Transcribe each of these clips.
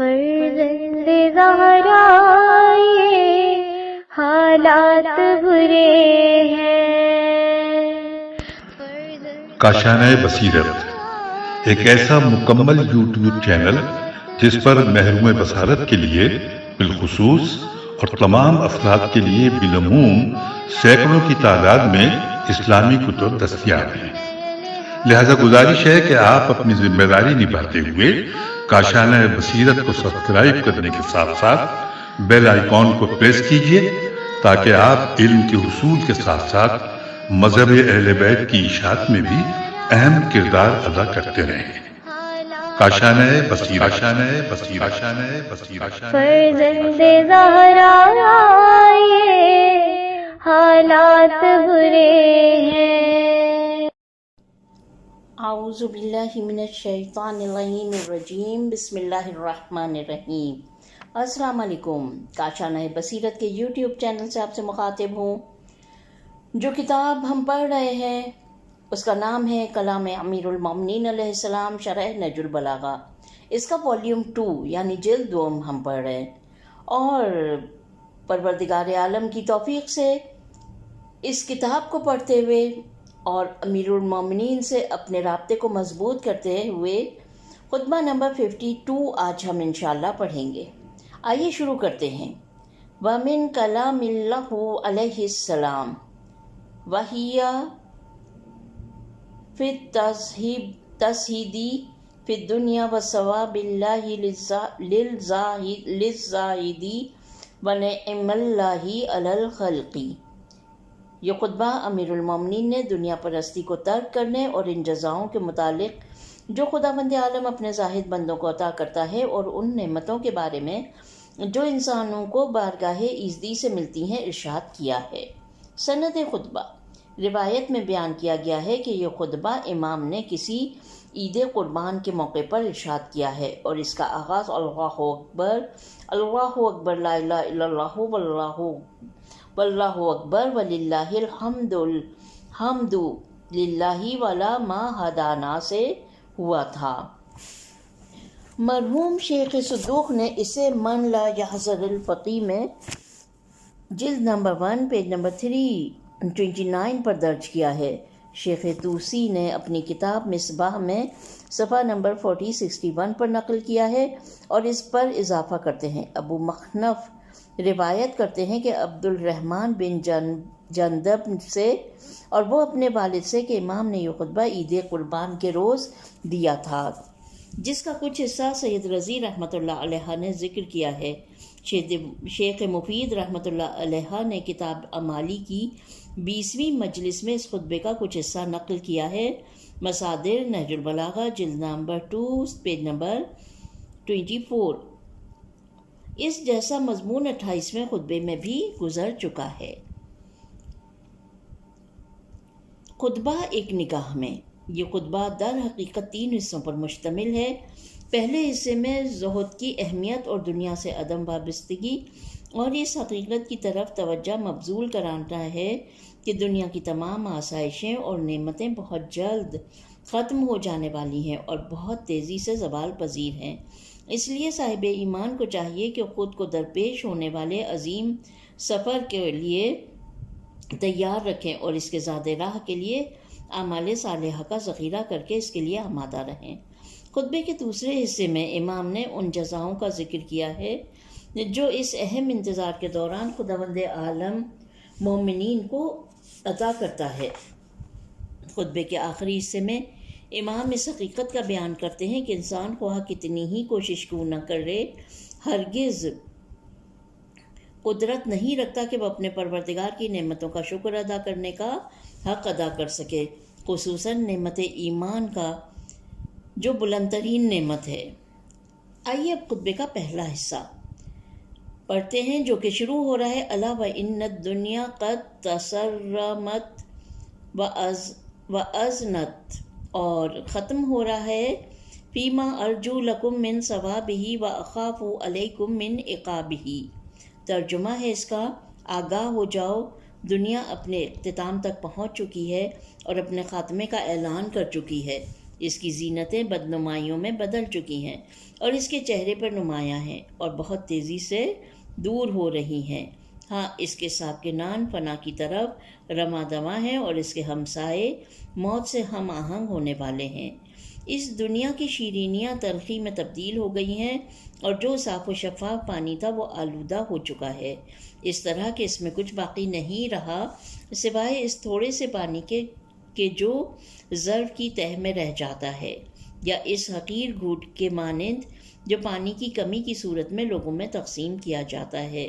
فرزند زہرا یہ حالات برے ہیں۔ کاشانۂ بصیرت ایک ایسا مکمل یوٹیوب چینل جس پر محروم بصارت کے لیے بالخصوص اور تمام افراد کے لیے بالعموم سینکڑوں کی تعداد میں اسلامی کتب دستیاب ہیں۔ لہذا گزارش ہے کہ آپ اپنی ذمہ داری نبھاتے ہوئے کاشانۂ بصیرت کو سبسکرائب کرنے کے ساتھ ساتھ بیل آئیکن کو پریس کیجیے تاکہ آپ علم کے حصول کے ساتھ ساتھ مذہب اہل بیت کی اشاعت میں بھی اہم کردار ادا کرتے رہیں۔ کاشانۂ بصیرت، کاشانۂ بصیرت، کاشانۂ بصیرت۔ فرزند زہرا یہ حالات برے ہیں۔ اعوذ باللہ من الشیطان اللعین الرجیم، بسم اللہ الرحمن الرحیم۔ السلام علیکم۔ کاشانۂ بصیرت کے یوٹیوب چینل سے آپ سے مخاطب ہوں۔ جو کتاب ہم پڑھ رہے ہیں اس کا نام ہے کلام امیر المومنین علیہ السلام شرح نہج البلاغہ۔ اس کا والیوم 2 یعنی جلد 2 ہم پڑھ رہے ہیں، اور پروردگار عالم کی توفیق سے اس کتاب کو پڑھتے ہوئے اور امیر المومنین سے اپنے رابطے کو مضبوط کرتے ہوئے خطبہ نمبر 52 آج ہم انشاءاللہ پڑھیں گے۔ آئیے شروع کرتے ہیں۔ وَمِن کلام اللہ علیہ السلام وَهِيَ فِي التَّزْہِیدِ فِی الدُّنْیَا وَثَوَابِ اللہ لِلزَّاہِدِ وَنِعْمَ اللہ علی الخلق۔ یہ خطبہ امیر المومنین نے دنیا پرستی کو ترک کرنے اور ان جزاؤں کے متعلق جو خداوند عالم اپنے زاہد بندوں کو عطا کرتا ہے اور ان نعمتوں کے بارے میں جو انسانوں کو بارگاہ ایزدی سے ملتی ہیں ارشاد کیا ہے۔ سند خطبہ روایت میں بیان کیا گیا ہے کہ یہ خطبہ امام نے کسی عید قربان کے موقع پر ارشاد کیا ہے، اور اس کا آغاز اللہ اکبر، اللہ اکبر، لا الہ الا اللہ، واللہ اکبر، وللہ الحمد للہ ولا ما ہدانا سے ہوا تھا۔ مرحوم شیخ صدوق نے اسے من لا یحذر الفقی میں جلد نمبر 1 پیج نمبر 329 پر درج کیا ہے۔ شیخ توسی نے اپنی کتاب مصباح میں صفحہ نمبر 4061 پر نقل کیا ہے اور اس پر اضافہ کرتے ہیں۔ ابو مخنف روایت کرتے ہیں کہ عبد الرحمن بن جندب سے، اور وہ اپنے والد سے، کہ امام نے یہ خطبہ عید قربان کے روز دیا تھا، جس کا کچھ حصہ سید رضی رحمۃ اللہ علیہ نے ذکر کیا ہے۔ شیخ مفید رحمۃ اللہ علیہ نے کتاب امالی کی 20ویں مجلس میں اس خطبے کا کچھ حصہ نقل کیا ہے۔ مصادر نہج البلاغہ جلد نمبر 2 پیج نمبر 24۔ اس جیسا مضمون 28ویں خطبے میں بھی گزر چکا ہے۔ خطبہ ایک نگاہ میں۔ یہ خطبہ در حقیقت 3 حصوں پر مشتمل ہے۔ پہلے حصے میں زہد کی اہمیت اور دنیا سے عدم وابستگی اور اس حقیقت کی طرف توجہ مبذول کرانا ہے کہ دنیا کی تمام آسائشیں اور نعمتیں بہت جلد ختم ہو جانے والی ہیں اور بہت تیزی سے زوال پذیر ہیں۔ اس لیے صاحب ایمان کو چاہیے کہ خود کو درپیش ہونے والے عظیم سفر کے لیے تیار رکھیں اور اس کے زیادہ راہ کے لیے اعمال صالحہ کا ذخیرہ کر کے اس کے لیے آمادہ رہیں۔ خطبے کے دوسرے حصے میں امام نے ان جزاؤں کا ذکر کیا ہے جو اس اہم انتظار کے دوران خداوند عالم مومنین کو عطا کرتا ہے۔ خطبے کے آخری حصے میں امام اس حقیقت کا بیان کرتے ہیں کہ انسان خواہ کتنی ہی کوشش کیوں نہ کرے، ہرگز قدرت نہیں رکھتا کہ وہ اپنے پروردگار کی نعمتوں کا شکر ادا کرنے کا حق ادا کر سکے، خصوصاً نعمت ایمان کا جو بلند ترین نعمت ہے۔ آئیے اب خطبے کا پہلا حصہ پڑھتے ہیں جو کہ شروع ہو رہا ہے الا وان الدنیا قد تسرمت وازنت، اور ختم ہو رہا ہے فیما ارجو لکم من ثوابہ واخاف علیکم من عقابہ۔ ترجمہ ہے اس کا، آگاہ ہو جاؤ، دنیا اپنے اختتام تک پہنچ چکی ہے اور اپنے خاتمے کا اعلان کر چکی ہے، اس کی زینتیں بدنمائیوں میں بدل چکی ہیں اور اس کے چہرے پر نمایاں ہیں اور بہت تیزی سے دور ہو رہی ہیں۔ ہاں، اس کے ساکنان فنا کی طرف رواں دواں ہیں اور اس کے ہمسائے موت سے ہم آہنگ ہونے والے ہیں۔ اس دنیا کی شیرینیاں تلخی میں تبدیل ہو گئی ہیں اور جو صاف و شفاف پانی تھا وہ آلودہ ہو چکا ہے، اس طرح کہ اس میں کچھ باقی نہیں رہا سوائے اس تھوڑے سے پانی کے جو ظرف کی تہہ میں رہ جاتا ہے، یا اس حقیر گھوٹ کے مانند جو پانی کی کمی کی صورت میں لوگوں میں تقسیم کیا جاتا ہے،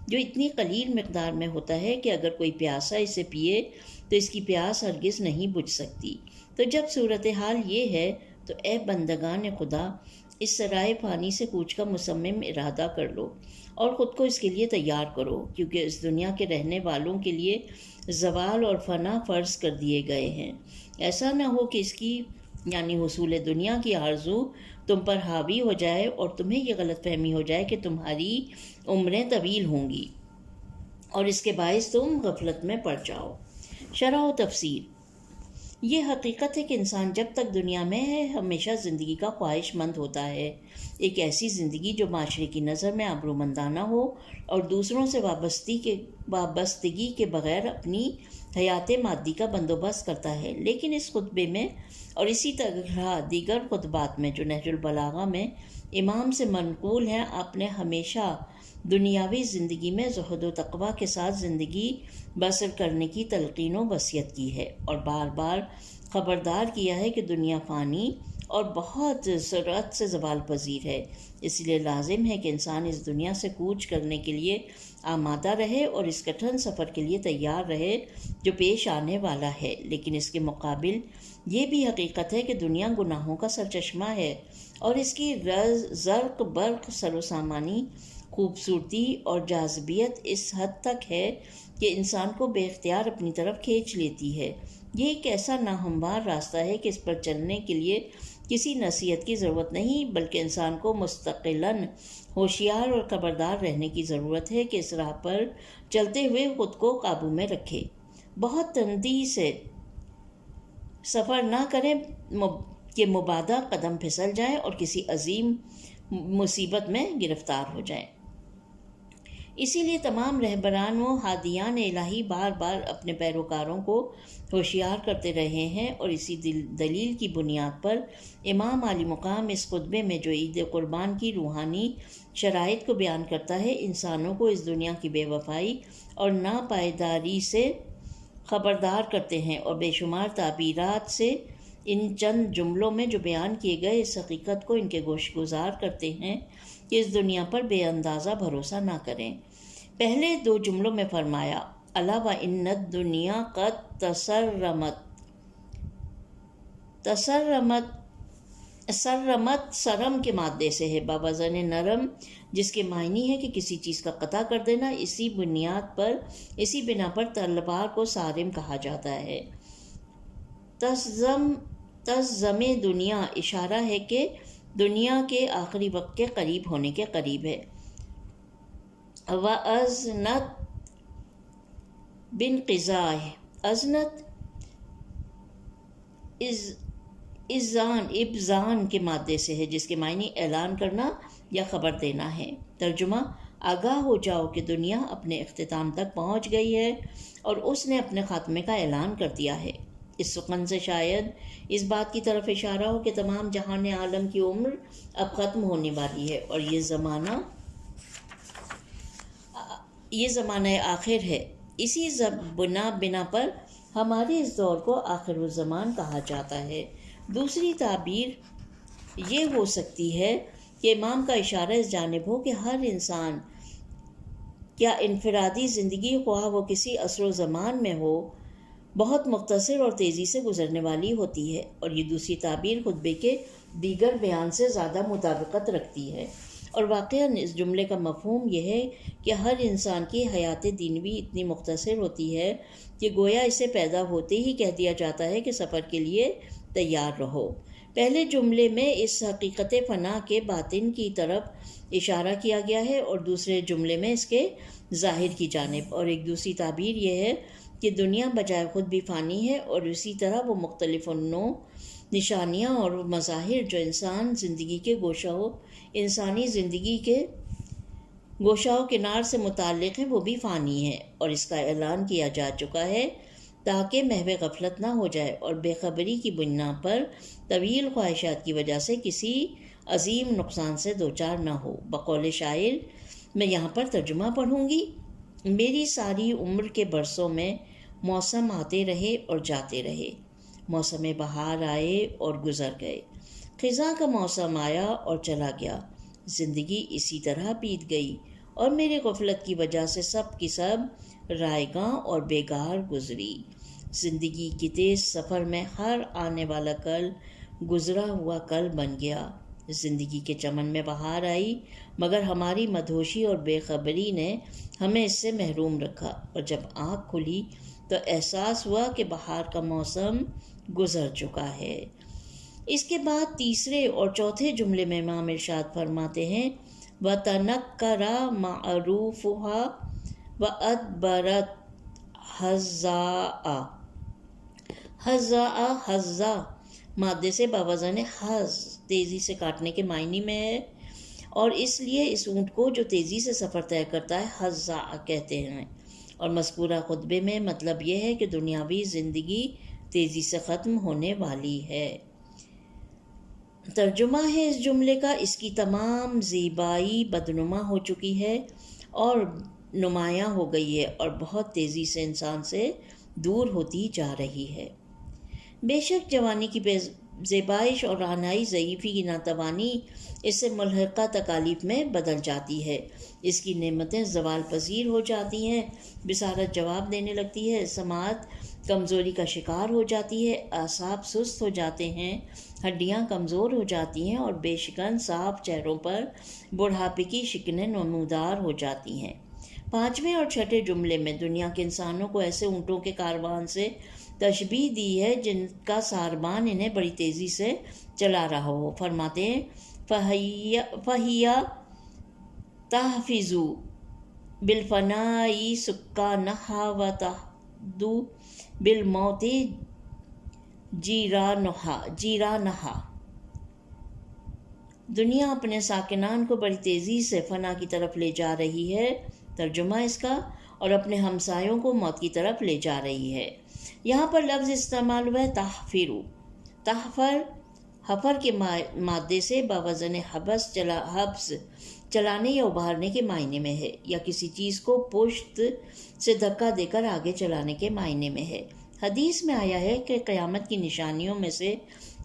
جو اتنی قلیل مقدار میں ہوتا ہے کہ اگر کوئی پیاسا اسے پیے تو اس کی پیاس ہرگز نہیں بجھ سکتی۔ تو جب صورتحال یہ ہے تو اے بندگان خدا، اس سرائے فانی سے کوچ کا مصمم ارادہ کر لو اور خود کو اس کے لیے تیار کرو، کیونکہ اس دنیا کے رہنے والوں کے لیے زوال اور فنا فرض کر دیے گئے ہیں۔ ایسا نہ ہو کہ اس کی یعنی حصول دنیا کی آرزو تم پر حاوی ہو جائے اور تمہیں یہ غلط فہمی ہو جائے کہ تمہاری عمریں طویل ہوں گی اور اس کے باعث تم غفلت میں پڑ جاؤ۔ شرح و تفسیر۔ یہ حقیقت ہے کہ انسان جب تک دنیا میں ہے ہمیشہ زندگی کا خواہش مند ہوتا ہے، ایک ایسی زندگی جو معاشرے کی نظر میں آبرومندانہ ہو اور دوسروں سے وابستگی کے بغیر اپنی حیات مادی کا بندوبست کرتا ہے۔ لیکن اس خطبے میں اور اسی طرح دیگر خطبات میں جو نہج البلاغہ میں امام سے منقول ہیں، آپ نے ہمیشہ دنیاوی زندگی میں زہد و تقویٰ کے ساتھ زندگی بسر کرنے کی تلقین و وصیت کی ہے اور بار بار خبردار کیا ہے کہ دنیا فانی اور بہت سرعت سے زوال پذیر ہے، اس لیے لازم ہے کہ انسان اس دنیا سے کوچ کرنے کے لیے آمادہ رہے اور اس کٹھن سفر کے لیے تیار رہے جو پیش آنے والا ہے۔ لیکن اس کے مقابل یہ بھی حقیقت ہے کہ دنیا گناہوں کا سرچشمہ ہے اور اس کی زرق برق سر و سامانی خوبصورتی اور جاذبیت اس حد تک ہے کہ انسان کو بے اختیار اپنی طرف کھینچ لیتی ہے۔ یہ ایک ایسا ناہموار راستہ ہے کہ اس پر چلنے کے لیے کسی نصیحت کی ضرورت نہیں، بلکہ انسان کو مستقلاً ہوشیار اور خبردار رہنے کی ضرورت ہے کہ اس راہ پر چلتے ہوئے خود کو قابو میں رکھے، بہت تندی سے سفر نہ کریں کہ مبادا قدم پھسل جائیں اور کسی عظیم مصیبت میں گرفتار ہو جائیں۔ اسی لیے تمام رہبران و ہادیان الہی بار بار اپنے پیروکاروں کو ہوشیار کرتے رہے ہیں اور اسی دلیل کی بنیاد پر امام عالی مقام اس خطبے میں جو عید قربان کی روحانی شرائط کو بیان کرتا ہے، انسانوں کو اس دنیا کی بے وفائی اور ناپائیداری سے خبردار کرتے ہیں اور بے شمار تعبیرات سے ان چند جملوں میں جو بیان کیے گئے اس حقیقت کو ان کے گوش گزار کرتے ہیں کہ اس دنیا پر بے اندازہ بھروسہ نہ کریں۔ پہلے دو جملوں میں فرمایا الا و ان الدنیا قد تسرمت سرم کے مادے سے ہے، بوزن نرم، جس کے معنی ہے کہ کسی چیز کا قطع کر دینا۔ اسی بنا پر تلوار کو سارم کہا جاتا ہے۔ تزم دنیا اشارہ ہے کہ دنیا کے آخری وقت کے قریب ہونے کے قریب ہے۔ وَأَذْنَتْ بِانْقِضَائِهِ، اذنت ابزان کے مادے سے ہے، جس کے معنی اعلان کرنا یا خبر دینا ہے۔ ترجمہ: آگاہ ہو جاؤ کہ دنیا اپنے اختتام تک پہنچ گئی ہے اور اس نے اپنے خاتمے کا اعلان کر دیا ہے۔ اس سخن سے شاید اس بات کی طرف اشارہ ہو کہ تمام جہان عالم کی عمر اب ختم ہونے والی ہے اور یہ زمانہ آخر ہے۔ اسی بنا پر ہمارے اس دور کو آخر الزمان کہا جاتا ہے۔ دوسری تعبیر یہ ہو سکتی ہے کہ امام کا اشارہ اس جانب ہو کہ ہر انسان کیا انفرادی زندگی، خواہ وہ کسی عصر و زمان میں ہو، بہت مختصر اور تیزی سے گزرنے والی ہوتی ہے، اور یہ دوسری تعبیر خطبے کے دیگر بیان سے زیادہ مطابقت رکھتی ہے، اور واقعاً اس جملے کا مفہوم یہ ہے کہ ہر انسان کی حیات دینوی اتنی مختصر ہوتی ہے کہ گویا اسے پیدا ہوتے ہی کہہ دیا جاتا ہے کہ سفر کے لیے تیار رہو۔ پہلے جملے میں اس حقیقت فنا کے باطن کی طرف اشارہ کیا گیا ہے اور دوسرے جملے میں اس کے ظاہر کی جانب، اور ایک دوسری تعبیر یہ ہے کہ دنیا بجائے خود بھی فانی ہے اور اسی طرح وہ مختلف نوع نشانیاں اور مظاہر جو انسانی زندگی کے گوشہ و کنار سے متعلق ہیں وہ بھی فانی ہے، اور اس کا اعلان کیا جا چکا ہے تاکہ محو غفلت نہ ہو جائے اور بے خبری کی بنا پر طویل خواہشات کی وجہ سے کسی عظیم نقصان سے دوچار نہ ہو۔ بقول شاعر، میں یہاں پر ترجمہ پڑھوں گی۔ میری ساری عمر کے برسوں میں موسم آتے رہے اور جاتے رہے، موسم بہار آئے اور گزر گئے، خزاں کا موسم آیا اور چلا گیا، زندگی اسی طرح بیت گئی اور میری غفلت کی وجہ سے سب کی سب رائیگاں اور بیگار گزری۔ زندگی کے تیز سفر میں ہر آنے والا کل گزرا ہوا کل بن گیا۔ زندگی کے چمن میں بہار آئی، مگر ہماری مدہوشی اور بے خبری نے ہمیں اس سے محروم رکھا، اور جب آنکھ کھلی تو احساس ہوا کہ بہار کا موسم گزر چکا ہے۔ اس کے بعد تیسرے اور چوتھے جملے میں امام ارشاد فرماتے ہیں وَتَنَكَّرَ مَعْرُوفُهَا وَأَدْبَرَتْ حَزَّاءَ۔ حَزَّا مادے سے باوزن حز تیزی سے کاٹنے کے معنی میں ہے، اور اس لیے اس اونٹ کو جو تیزی سے سفر طے کرتا ہے حَزَّاء کہتے ہیں، اور مذکورہ خطبے میں مطلب یہ ہے کہ دنیاوی زندگی تیزی سے ختم ہونے والی ہے۔ ترجمہ ہے اس جملے کا، اس کی تمام زیبائی بدنما ہو چکی ہے اور نمایاں ہو گئی ہے اور بہت تیزی سے انسان سے دور ہوتی جا رہی ہے۔ بے شک جوانی کی زیبائش اور رہنائی ضعیفی کی ناتوانی اس سے ملحقہ تکالیف میں بدل جاتی ہے، اس کی نعمتیں زوال پذیر ہو جاتی ہیں، بصارت جواب دینے لگتی ہے، سماعت کمزوری کا شکار ہو جاتی ہے، اعصاب سست ہو جاتے ہیں، ہڈیاں کمزور ہو جاتی ہیں اور بے شکن صاف چہروں پر بڑھاپے کی شکنیں نمودار ہو جاتی ہیں۔ پانچویں اور چھٹے جملے میں دنیا کے انسانوں کو ایسے اونٹوں کے کاروان سے تشبیہ دی ہے جن کا ساربان انہیں بڑی تیزی سے چلا رہا ہو۔ فرماتے ہیں فَهِيَ تَحْفِظُ بِالْفَنَاءِ سُكَّانَهَا وَتَحْدُ بِالْمَوْتِ جِيرَانَهَا۔ دنیا اپنے ساکنان کو بڑی تیزی سے فنا کی طرف لے جا رہی ہے، ترجمہ اس کا، اور اپنے ہمسایوں کو موت کی طرف لے جا رہی ہے۔ یہاں پر لفظ استعمال ہوا ہے تحفر۔ تحفر حفر کے مادے سے باوزن حبس چلانے یا ابھارنے کے معنی میں ہے، یا کسی چیز کو پشت سے دھکا دے کر آگے چلانے کے معنی میں ہے۔ حدیث میں آیا ہے کہ قیامت کی نشانیوں میں سے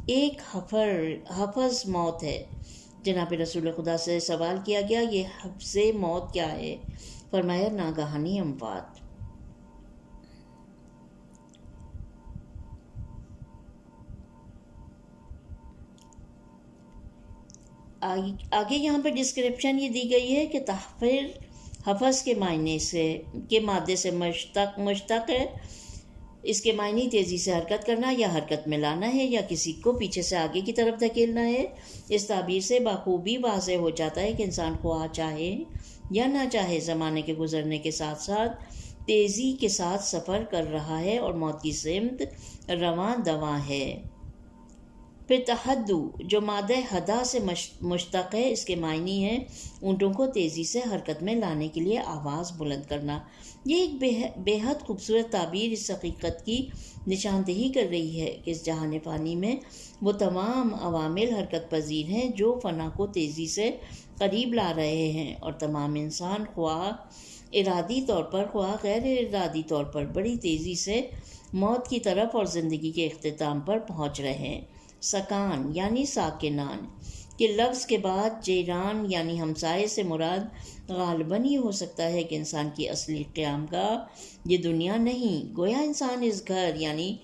ایک حفظ موت ہے۔ جناب رسول خدا سے سوال کیا گیا یہ حفظ موت کیا ہے؟ فرمایا ناگہانی اموات۔ آگے یہاں پر ڈسکرپشن یہ دی گئی ہے کہ تحفر حفظ کے مادے سے مشتق ہے۔ اس کے معنی تیزی سے حرکت کرنا یا حرکت میں لانا ہے، یا کسی کو پیچھے سے آگے کی طرف دھکیلنا ہے۔ اس تعبیر سے بخوبی واضح ہو جاتا ہے کہ انسان خواہ چاہے یا نہ چاہے زمانے کے گزرنے کے ساتھ ساتھ تیزی کے ساتھ سفر کر رہا ہے اور موت کی سمت رواں دواں ہے۔ پھر تحدو جو مادہ ہدا سے مشتق ہے، اس کے معنی ہے اونٹوں کو تیزی سے حرکت میں لانے کے لیے آواز بلند کرنا۔ یہ ایک بے حد خوبصورت تعبیر اس حقیقت کی نشاندہی کر رہی ہے کہ اس جہان فانی میں وہ تمام عوامل حرکت پذیر ہیں جو فنا کو تیزی سے قریب لا رہے ہیں، اور تمام انسان خواہ ارادی طور پر خواہ غیر ارادی طور پر بڑی تیزی سے موت کی طرف اور زندگی کے اختتام پر پہنچ رہے ہیں۔ سکان یعنی ساکنان کے لفظ کے بعد جیران یعنی ہمسائے سے مراد غالباً یہ ہو سکتا ہے کہ انسان کی اصلی قیام گاہ یہ دنیا نہیں، گویا انسان اس گھر یعنی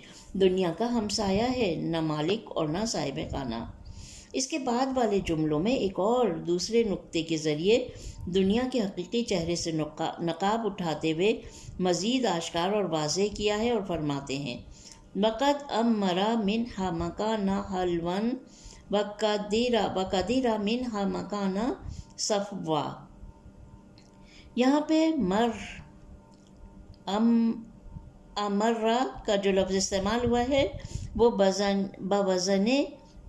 دنیا کا ہمسایہ ہے، نہ مالک اور نہ صاحب خانہ۔ اس کے بعد والے جملوں میں ایک اور دوسرے نقطے کے ذریعے دنیا کے حقیقی چہرے سے نقاب اٹھاتے ہوئے مزید آشکار اور واضح کیا ہے، اور فرماتے ہیں وَقَدْ أَمَّرَ مِنْهَا مَكَانًا حَلْوًا وَقَدِرَ مِنْهَا مَكَانًا صَفْوًا۔ یہاں پہ امرہ کا جو لفظ استعمال ہوا ہے وہ بوزن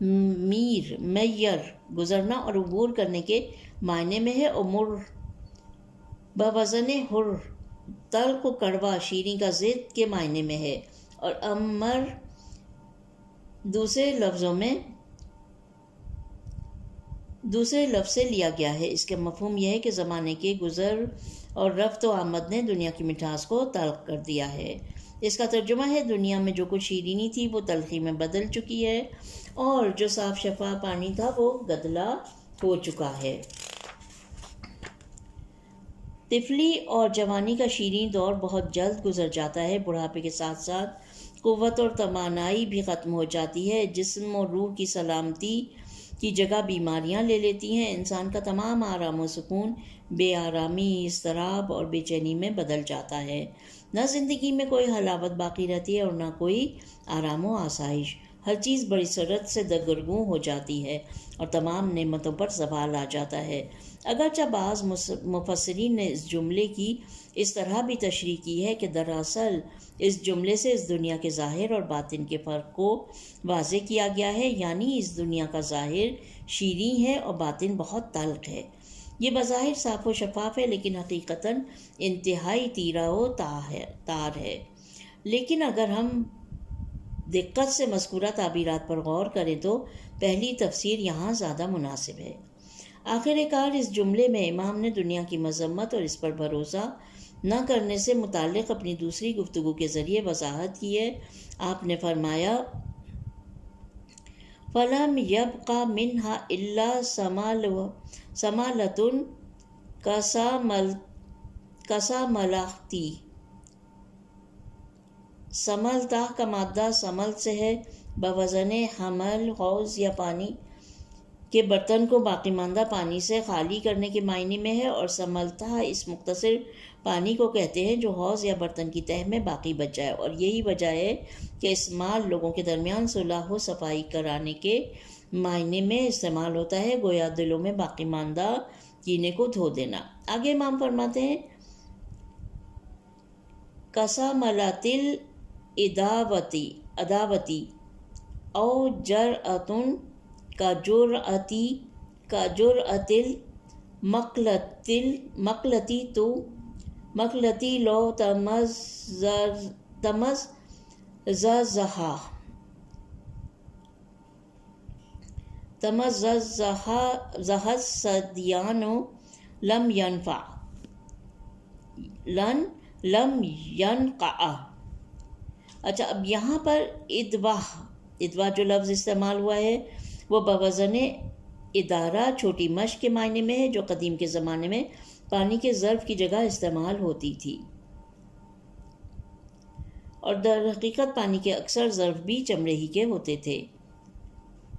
میر گزرنا اور عبور کرنے کے معنی میں ہے، اور مر بوزن ہر تلخ و کڑوا شیریں کا ضد کے معنی میں ہے، اور امر دوسرے لفظ سے لیا گیا ہے۔ اس کا مفہوم یہ ہے کہ زمانے کے گزر اور رفت و آمد نے دنیا کی مٹھاس کو تلخ کر دیا ہے۔ اس کا ترجمہ ہے دنیا میں جو کچھ شیرینی تھی وہ تلخی میں بدل چکی ہے، اور جو صاف شفاف پانی تھا وہ گدلا ہو چکا ہے۔ طفلی اور جوانی کا شیریں دور بہت جلد گزر جاتا ہے، بڑھاپے کے ساتھ ساتھ قوت اور توانائی بھی ختم ہو جاتی ہے، جسم اور روح کی سلامتی کی جگہ بیماریاں لے لیتی ہیں، انسان کا تمام آرام و سکون بے آرامی، اضطراب اور بے چینی میں بدل جاتا ہے، نہ زندگی میں کوئی حلاوت باقی رہتی ہے اور نہ کوئی آرام و آسائش، ہر چیز بڑی سرعت سے دگرگوں ہو جاتی ہے اور تمام نعمتوں پر زوال آ جاتا ہے۔ اگرچہ بعض مفسرین نے اس جملے کی اس طرح بھی تشریح کی ہے کہ دراصل اس جملے سے اس دنیا کے ظاہر اور باطن کے فرق کو واضح کیا گیا ہے، یعنی اس دنیا کا ظاہر شیریں ہے اور باطن بہت تلخ ہے۔ یہ بظاہر صاف و شفاف ہے لیکن حقیقتاً انتہائی تیرا و تار ہے۔ لیکن اگر ہم دقت سے مذکورہ تعبیرات پر غور کریں تو پہلی تفسیر یہاں زیادہ مناسب ہے۔ آخر کار اس جملے میں امام نے دنیا کی مذمت اور اس پر بھروسہ نہ کرنے سے متعلق اپنی دوسری گفتگو کے ذریعے وضاحت کی ہے۔ آپ نے فرمایا فَلَمْ يَبْقَ مِنْهَا إِلَّا سَمَالَةٌ كَسَامَلَتِي۔ سملتا کا مادہ سمل سے ہے، بوزن حمل حوض یا پانی کے برتن کو باقی ماندہ پانی سے خالی کرنے کے معنی میں ہے، اور سملتا اس مختصر پانی کو کہتے ہیں جو حوض یا برتن کی تہہ میں باقی بچ جائے، اور یہی وجہ ہے کہ استعمال لوگوں کے درمیان صلح و صفائی کرانے کے معنی میں استعمال ہوتا ہے، گویا دلوں میں باقی ماندہ کینے کو دھو دینا۔ آگے امام فرماتے ہیں کساملاتل اداوتی او جرعتن کا جرعتل مقلتی لو تمززہ صدیان لم ینقع۔ اچھا، اب یہاں پر ادواہ جو لفظ استعمال ہوا ہے وہ بوزن ادارہ چھوٹی مشق کے معنی میں ہے، جو قدیم کے زمانے میں پانی کے ظرف کی جگہ استعمال ہوتی تھی، اور در حقیقت پانی کے اکثر ظرف بھی چمڑے ہی کے ہوتے تھے۔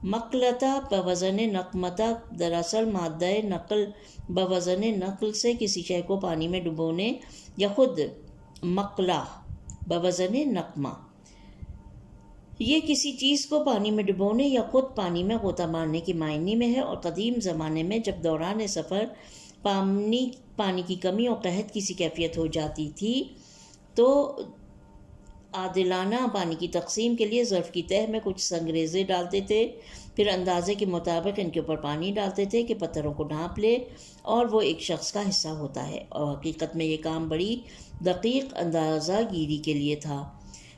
مقلتہ بوزن نقمتہ، دراصل مادہ نقل بوزن نقل سے کسی شے کو پانی میں ڈبونے، یا خود مقلہ بوزن نقمہ، یہ کسی چیز کو پانی میں ڈبونے یا خود پانی میں غوطہ مارنے کے معنی میں ہے، اور قدیم زمانے میں جب دوران سفر پانی کی کمی اور قحط کسی کیفیت ہو جاتی تھی تو عادلانہ پانی کی تقسیم کے لیے ظرف کی تہہ میں کچھ سنگریزے ڈالتے تھے، پھر اندازے کے مطابق ان کے اوپر پانی ڈالتے تھے کہ پتھروں کو ڈھانپ لے اور وہ ایک شخص کا حصہ ہوتا ہے، اور حقیقت میں یہ کام بڑی دقیق اندازہ گیری کے لیے تھا۔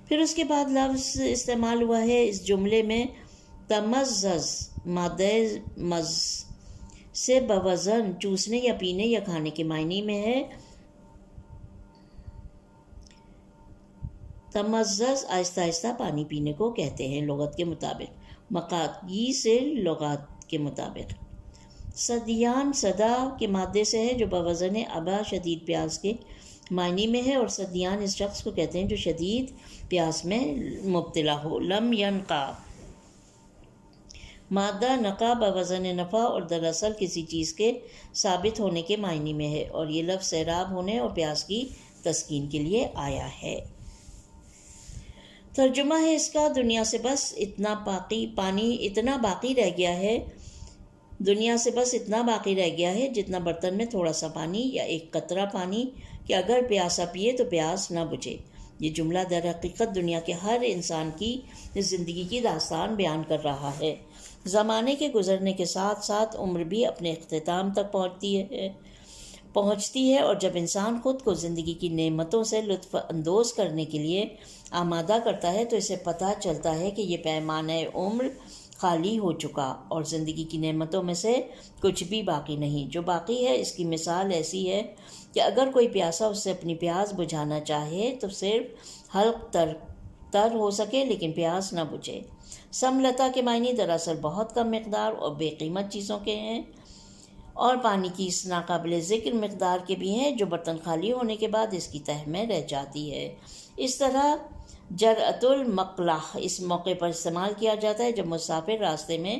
پھر اس کے بعد لفظ استعمال ہوا ہے اس جملے میں تمزز، مادہ مز سے بوزن چوسنے یا پینے یا کھانے کے معنی میں ہے۔ تمزز آہستہ آہستہ پانی پینے کو کہتے ہیں لغت کے مطابق، مقاییس لغات کے مطابق۔ صدیان صدا کے مادے سے ہے جو بوزن ابا شدید پیاس کے معنی میں ہے، اور صدیان اس شخص کو کہتے ہیں جو شدید پیاس میں مبتلا ہو۔ لم ینقع مادہ نقع بوزن نفع اور دراصل کسی چیز کے ثابت ہونے کے معنی میں ہے، اور یہ لفظ سیراب ہونے اور پیاس کی تسکین کے لیے آیا ہے۔ ترجمہ ہے اس کا، دنیا سے بس اتنا باقی رہ گیا ہے، دنیا سے بس اتنا باقی رہ گیا ہے جتنا برتن میں تھوڑا سا پانی یا ایک قطرہ پانی کہ اگر پیاسا پیے تو پیاس نہ بجھے۔ یہ جملہ در حقیقت دنیا کے ہر انسان کی زندگی کی داستان بیان کر رہا ہے۔ زمانے کے گزرنے کے ساتھ ساتھ عمر بھی اپنے اختتام تک پہنچتی ہے اور جب انسان خود کو زندگی کی نعمتوں سے لطف اندوز کرنے کے لیے آمادہ کرتا ہے تو اسے پتہ چلتا ہے کہ یہ پیمانہ عمر خالی ہو چکا اور زندگی کی نعمتوں میں سے کچھ بھی باقی نہیں۔ جو باقی ہے اس کی مثال ایسی ہے کہ اگر کوئی پیاسا اس سے اپنی پیاس بجھانا چاہے تو صرف حلق تر ہو سکے لیکن پیاس نہ بجھے۔ سملتا کے معنی دراصل بہت کم مقدار اور بے قیمت چیزوں کے ہیں، اور پانی کی اس ناقابل ذکر مقدار کے بھی ہیں جو برتن خالی ہونے کے بعد اس کی تہ میں رہ جاتی ہے۔ اس طرح جرعۃ المقلح اس موقع پر استعمال کیا جاتا ہے جب مسافر راستے میں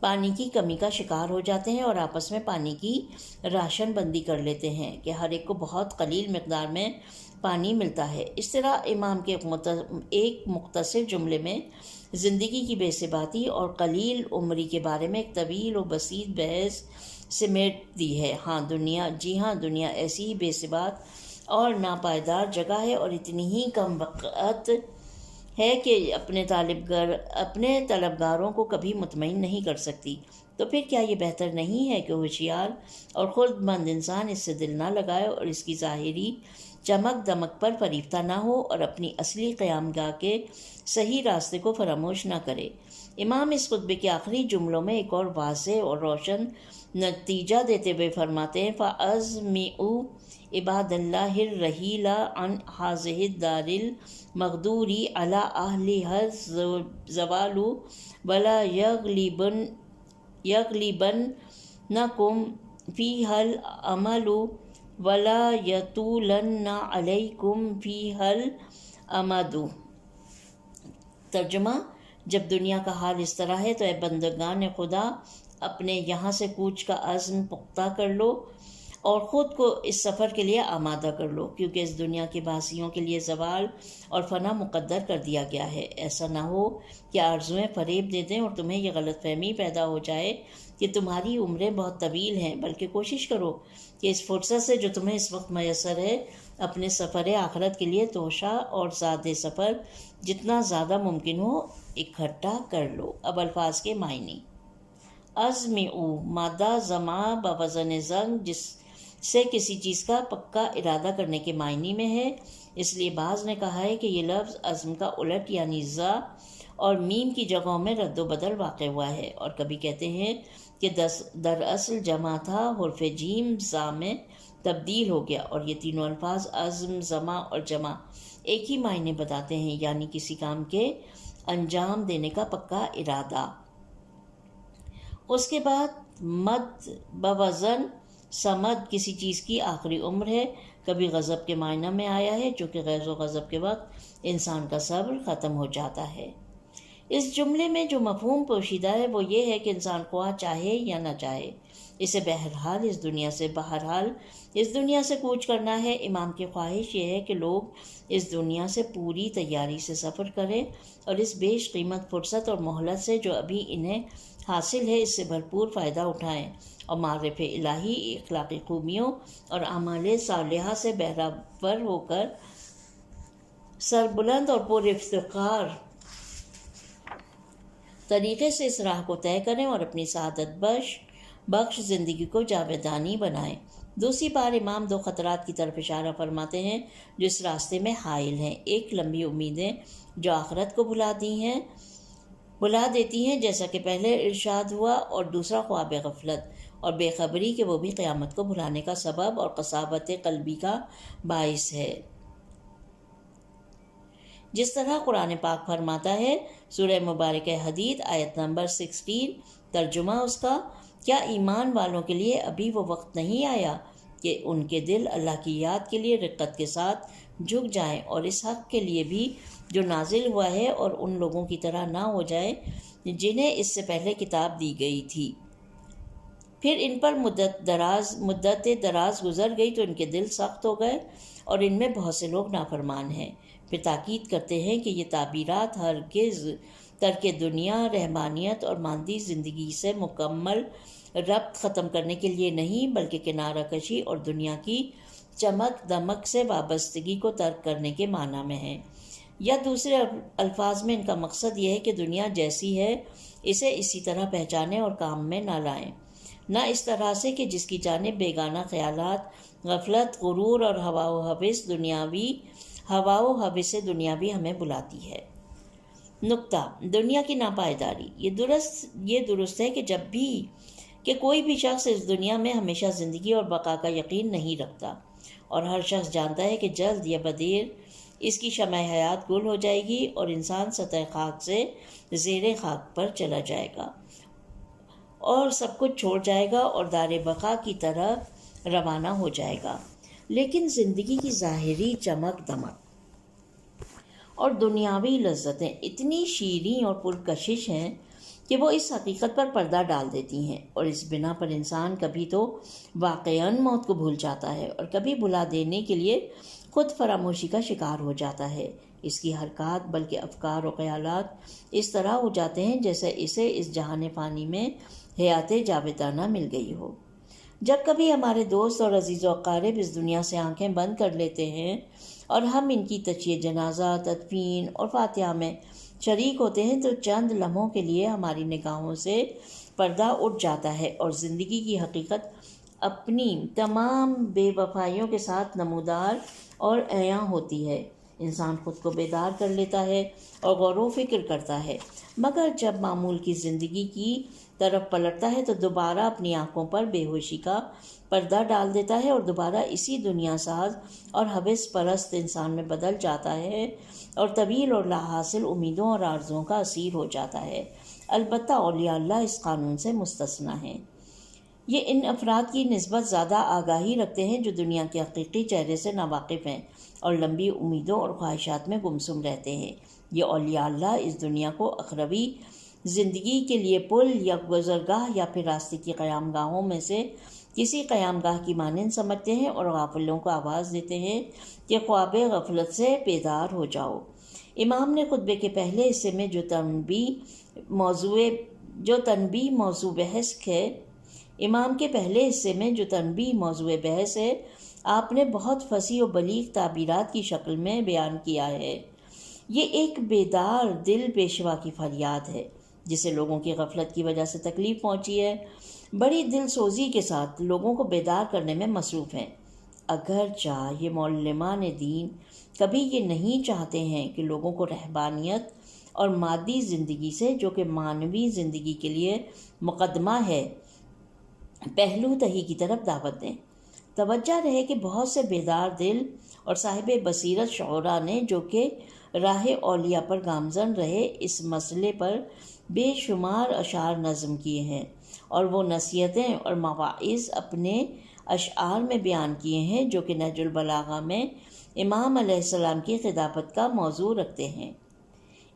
پانی کی کمی کا شکار ہو جاتے ہیں اور آپس میں پانی کی راشن بندی کر لیتے ہیں کہ ہر ایک کو بہت قلیل مقدار میں پانی ملتا ہے۔ اس طرح امام کے ایک مختصر جملے میں زندگی کی بے ثباتی اور قلیل عمری کے بارے میں ایک طویل و بسیط بحث سمیٹ دی ہے۔ دنیا ایسی ہی بے ثبات اور ناپائیدار جگہ ہے اور اتنی ہی کم وقت ہے کہ اپنے طلبگاروں کو کبھی مطمئن نہیں کر سکتی۔ تو پھر کیا یہ بہتر نہیں ہے کہ ہوشیار اور خرد مند انسان اس سے دل نہ لگائے اور اس کی ظاہری چمک دمک پر فریفتہ نہ ہو اور اپنی اصلی قیام گاہ کے صحیح راستے کو فراموش نہ کرے؟ امام اس خطبے کے آخری جملوں میں ایک اور واضح اور روشن نتیجہ دیتے ہوئے فرماتے ہیں فَأَزْمِعُوا عباد اللہ الرحیل عن هذه الدار المغدور على اهلها الزوال ولا يغلبنكم فيها الامل ولا يطولن عليكم فيها الامد۔ ترجمہ: جب دنیا کا حال اس طرح ہے تو اے بندگان خدا اپنے یہاں سے کوچ کا عزم پختہ کر لو اور خود کو اس سفر کے لیے آمادہ کر لو، کیونکہ اس دنیا کے باسیوں کے لیے زوال اور فنا مقدر کر دیا گیا ہے۔ ایسا نہ ہو کہ آرزویں فریب دے دیں اور تمہیں یہ غلط فہمی پیدا ہو جائے کہ تمہاری عمریں بہت طویل ہیں، بلکہ کوشش کرو کہ اس فرصت سے جو تمہیں اس وقت میسر ہے اپنے سفر آخرت کے لیے توشہ اور زاد سفر جتنا زیادہ ممکن ہو اکٹھا کر لو۔ اب الفاظ کے معنی۔ ازمعو مادہ زما بوزن زنگ، جس سے کسی چیز کا پکا ارادہ کرنے کے معنی میں ہے، اس لیے بعض نے کہا ہے کہ یہ لفظ عزم کا الٹ یعنی زا اور میم کی جگہوں میں رد و بدل واقع ہوا ہے، اور کبھی کہتے ہیں کہ دراصل جمع تھا، حرف جیم زا میں تبدیل ہو گیا، اور یہ تینوں الفاظ عزم، زما اور جمع ایک ہی معنی بتاتے ہیں، یعنی کسی کام کے انجام دینے کا پکا ارادہ۔ اس کے بعد مد بوزن سمد کسی چیز کی آخری عمر ہے، کبھی غضب کے معنی میں آیا ہے، چونکہ غیظ و غضب کے وقت انسان کا صبر ختم ہو جاتا ہے۔ اس جملے میں جو مفہوم پوشیدہ ہے وہ یہ ہے کہ انسان خواہ چاہے یا نہ چاہے اسے بہرحال اس دنیا سے کوچ کرنا ہے۔ امام کی خواہش یہ ہے کہ لوگ اس دنیا سے پوری تیاری سے سفر کریں اور اس بیش قیمت فرصت اور مہلت سے جو ابھی انہیں حاصل ہے اس سے بھرپور فائدہ اٹھائیں اور معرف الہی، اخلاقی خوبیوں اور اعمال صالحہ سے بہرہور ہو کر سربلند اور پر افتخار طریقے سے اس راہ کو طے کریں اور اپنی سعادت بخش زندگی کو جاویدانی بنائیں۔ دوسری بار امام دو خطرات کی طرف اشارہ فرماتے ہیں جو اس راستے میں حائل ہیں، ایک لمبی امیدیں جو آخرت کو بھلا دیتی ہیں جیسا کہ پہلے ارشاد ہوا، اور دوسرا خواب غفلت اور بے خبری کہ وہ بھی قیامت کو بھلانے کا سبب اور قساوت قلبی کا باعث ہے۔ جس طرح قرآن پاک فرماتا ہے، سورہ مبارکہ حدید آیت نمبر 16، ترجمہ اس کا، کیا ایمان والوں کے لیے ابھی وہ وقت نہیں آیا کہ ان کے دل اللہ کی یاد کے لیے رقت کے ساتھ جھک جائیں اور اس حق کے لیے بھی جو نازل ہوا ہے، اور ان لوگوں کی طرح نہ ہو جائے جنہیں اس سے پہلے کتاب دی گئی تھی، پھر ان پر مدت دراز گزر گئی تو ان کے دل سخت ہو گئے اور ان میں بہت سے لوگ نافرمان ہیں۔ پھر تاکید کرتے ہیں کہ یہ تعبیرات ہرگز ترک دنیا، رحمانیت اور مادی زندگی سے مکمل ربط ختم کرنے کے لیے نہیں، بلکہ کنارہ کشی اور دنیا کی چمک دمک سے وابستگی کو ترک کرنے کے معنی میں ہے، یا دوسرے الفاظ میں ان کا مقصد یہ ہے کہ دنیا جیسی ہے اسے اسی طرح پہچانیں اور کام میں نہ لائیں، نہ اس طرح سے کہ جس کی جانب بیگانہ خیالات، غفلت، غرور اور ہوا و ہوس دنیاوی ہمیں بلاتی ہے۔ نقطہ دنیا کی ناپائیداری۔ یہ درست ہے کہ جب بھی کہ کوئی بھی شخص اس دنیا میں ہمیشہ زندگی اور بقا کا یقین نہیں رکھتا، اور ہر شخص جانتا ہے کہ جلد یا بدیر اس کی شمع حیات گل ہو جائے گی اور انسان سطح خاک سے زیر خاک پر چلا جائے گا اور سب کچھ چھوڑ جائے گا اور دار بقا کی طرح روانہ ہو جائے گا۔ لیکن زندگی کی ظاہری چمک دمک اور دنیاوی لذتیں اتنی شیریں اور پرکشش ہیں کہ وہ اس حقیقت پر پردہ ڈال دیتی ہیں، اور اس بنا پر انسان کبھی تو واقعاً موت کو بھول جاتا ہے اور کبھی بھلا دینے کے لیے خود فراموشی کا شکار ہو جاتا ہے۔ اس کی حرکات بلکہ افکار و خیالات اس طرح ہو جاتے ہیں جیسے اسے اس جہان فانی میں حیات جاودانہ مل گئی ہو۔ جب کبھی ہمارے دوست اور عزیز و اقارب اس دنیا سے آنکھیں بند کر لیتے ہیں اور ہم ان کی تشییع جنازہ، تدفین اور فاتحہ میں شریک ہوتے ہیں، تو چند لمحوں کے لیے ہماری نگاہوں سے پردہ اٹھ جاتا ہے اور زندگی کی حقیقت اپنی تمام بے وفائیوں کے ساتھ نمودار اور عیاں ہوتی ہے۔ انسان خود کو بیدار کر لیتا ہے اور غور و فکر کرتا ہے، مگر جب معمول کی زندگی کی طرف پلٹتا ہے تو دوبارہ اپنی آنکھوں پر بے ہوشی کا پردہ ڈال دیتا ہے اور دوبارہ اسی دنیا ساز اور ہوس پرست انسان میں بدل جاتا ہے اور طویل اور لاحاصل امیدوں اور آرزوؤں کا اسیر ہو جاتا ہے۔ البتہ اولیاء اللہ اس قانون سے مستثنیٰ ہیں۔ یہ ان افراد کی نسبت زیادہ آگاہی رکھتے ہیں جو دنیا کے حقیقی چہرے سے ناواقف ہیں اور لمبی امیدوں اور خواہشات میں گمسم رہتے ہیں۔ یہ اولیاء اللہ اس دنیا کو اخروی زندگی کے لیے پل یا گزرگاہ یا پھر راستے کی قیام گاہوں میں سے کسی قیام گاہ کی مانند سمجھتے ہیں اور غافلوں کو آواز دیتے ہیں کہ خواب غفلت سے بیدار ہو جاؤ۔ امام نے خطبے کے پہلے حصے میں جو تنبیہ موضوع بحث ہے، امام کے پہلے حصے میں جو تنبیہ موضوع بحث ہے، آپ نے بہت فصیح و بلیغ تعبیرات کی شکل میں بیان کیا ہے۔ یہ ایک بیدار دل پیشوا کی فریاد ہے جسے لوگوں کی غفلت کی وجہ سے تکلیف پہنچی ہے، بڑی دل سوزی کے ساتھ لوگوں کو بیدار کرنے میں مصروف ہیں۔ اگرچہ یہ معلمان دین کبھی یہ نہیں چاہتے ہیں کہ لوگوں کو رہبانیت اور مادی زندگی سے، جو کہ معنوی زندگی کے لیے مقدمہ ہے، پہلو تہی کی طرف دعوت دیں۔ توجہ رہے کہ بہت سے بیدار دل اور صاحب بصیرت شعراء نے جو کہ راہ اولیاء پر گامزن رہے، اس مسئلے پر بے شمار اشعار نظم کیے ہیں، اور وہ نصیحتیں اور مواعظ اپنے اشعار میں بیان کیے ہیں جو کہ نہج البلاغہ میں امام علیہ السلام کی خطابت کا موضوع رکھتے ہیں۔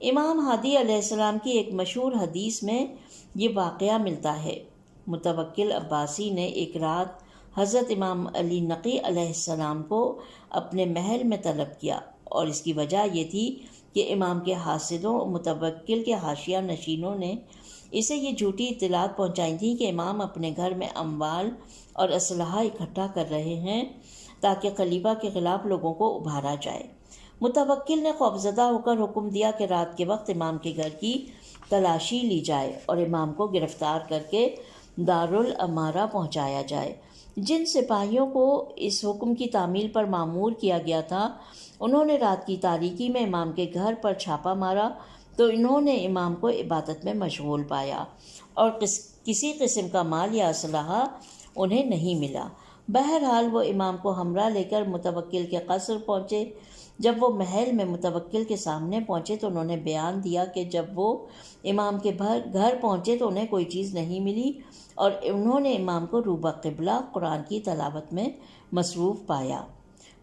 امام ہادی علیہ السلام کی ایک مشہور حدیث میں یہ واقعہ ملتا ہے۔ متوکل عباسی نے ایک رات حضرت امام علی نقی علیہ السلام کو اپنے محل میں طلب کیا، اور اس کی وجہ یہ تھی کہ امام کے حاسدوں اور متوکل کے حاشیہ نشینوں نے اسے یہ جھوٹی اطلاعات پہنچائی تھی کہ امام اپنے گھر میں اموال اور اسلحہ اکٹھا کر رہے ہیں تاکہ خلیفہ کے خلاف لوگوں کو ابھارا جائے۔ متوکل نے خوفزدہ ہو کر حکم دیا کہ رات کے وقت امام کے گھر کی تلاشی لی جائے اور امام کو گرفتار کر کے دارالامارہ پہنچایا جائے۔ جن سپاہیوں کو اس حکم کی تعمیل پر مامور کیا گیا تھا، انہوں نے رات کی تاریکی میں امام کے گھر پر چھاپا مارا تو انہوں نے امام کو عبادت میں مشغول پایا اور کسی قسم کا مال یا اسلحہ انہیں نہیں ملا۔ بہرحال وہ امام کو ہمراہ لے کر متوکل کے قصر پہنچے۔ جب وہ محل میں متوکل کے سامنے پہنچے تو انہوں نے بیان دیا کہ جب وہ امام کے گھر پہنچے تو انہیں کوئی چیز نہیں ملی، اور انہوں نے امام کو روبہ قبلہ قرآن کی تلاوت میں مصروف پایا۔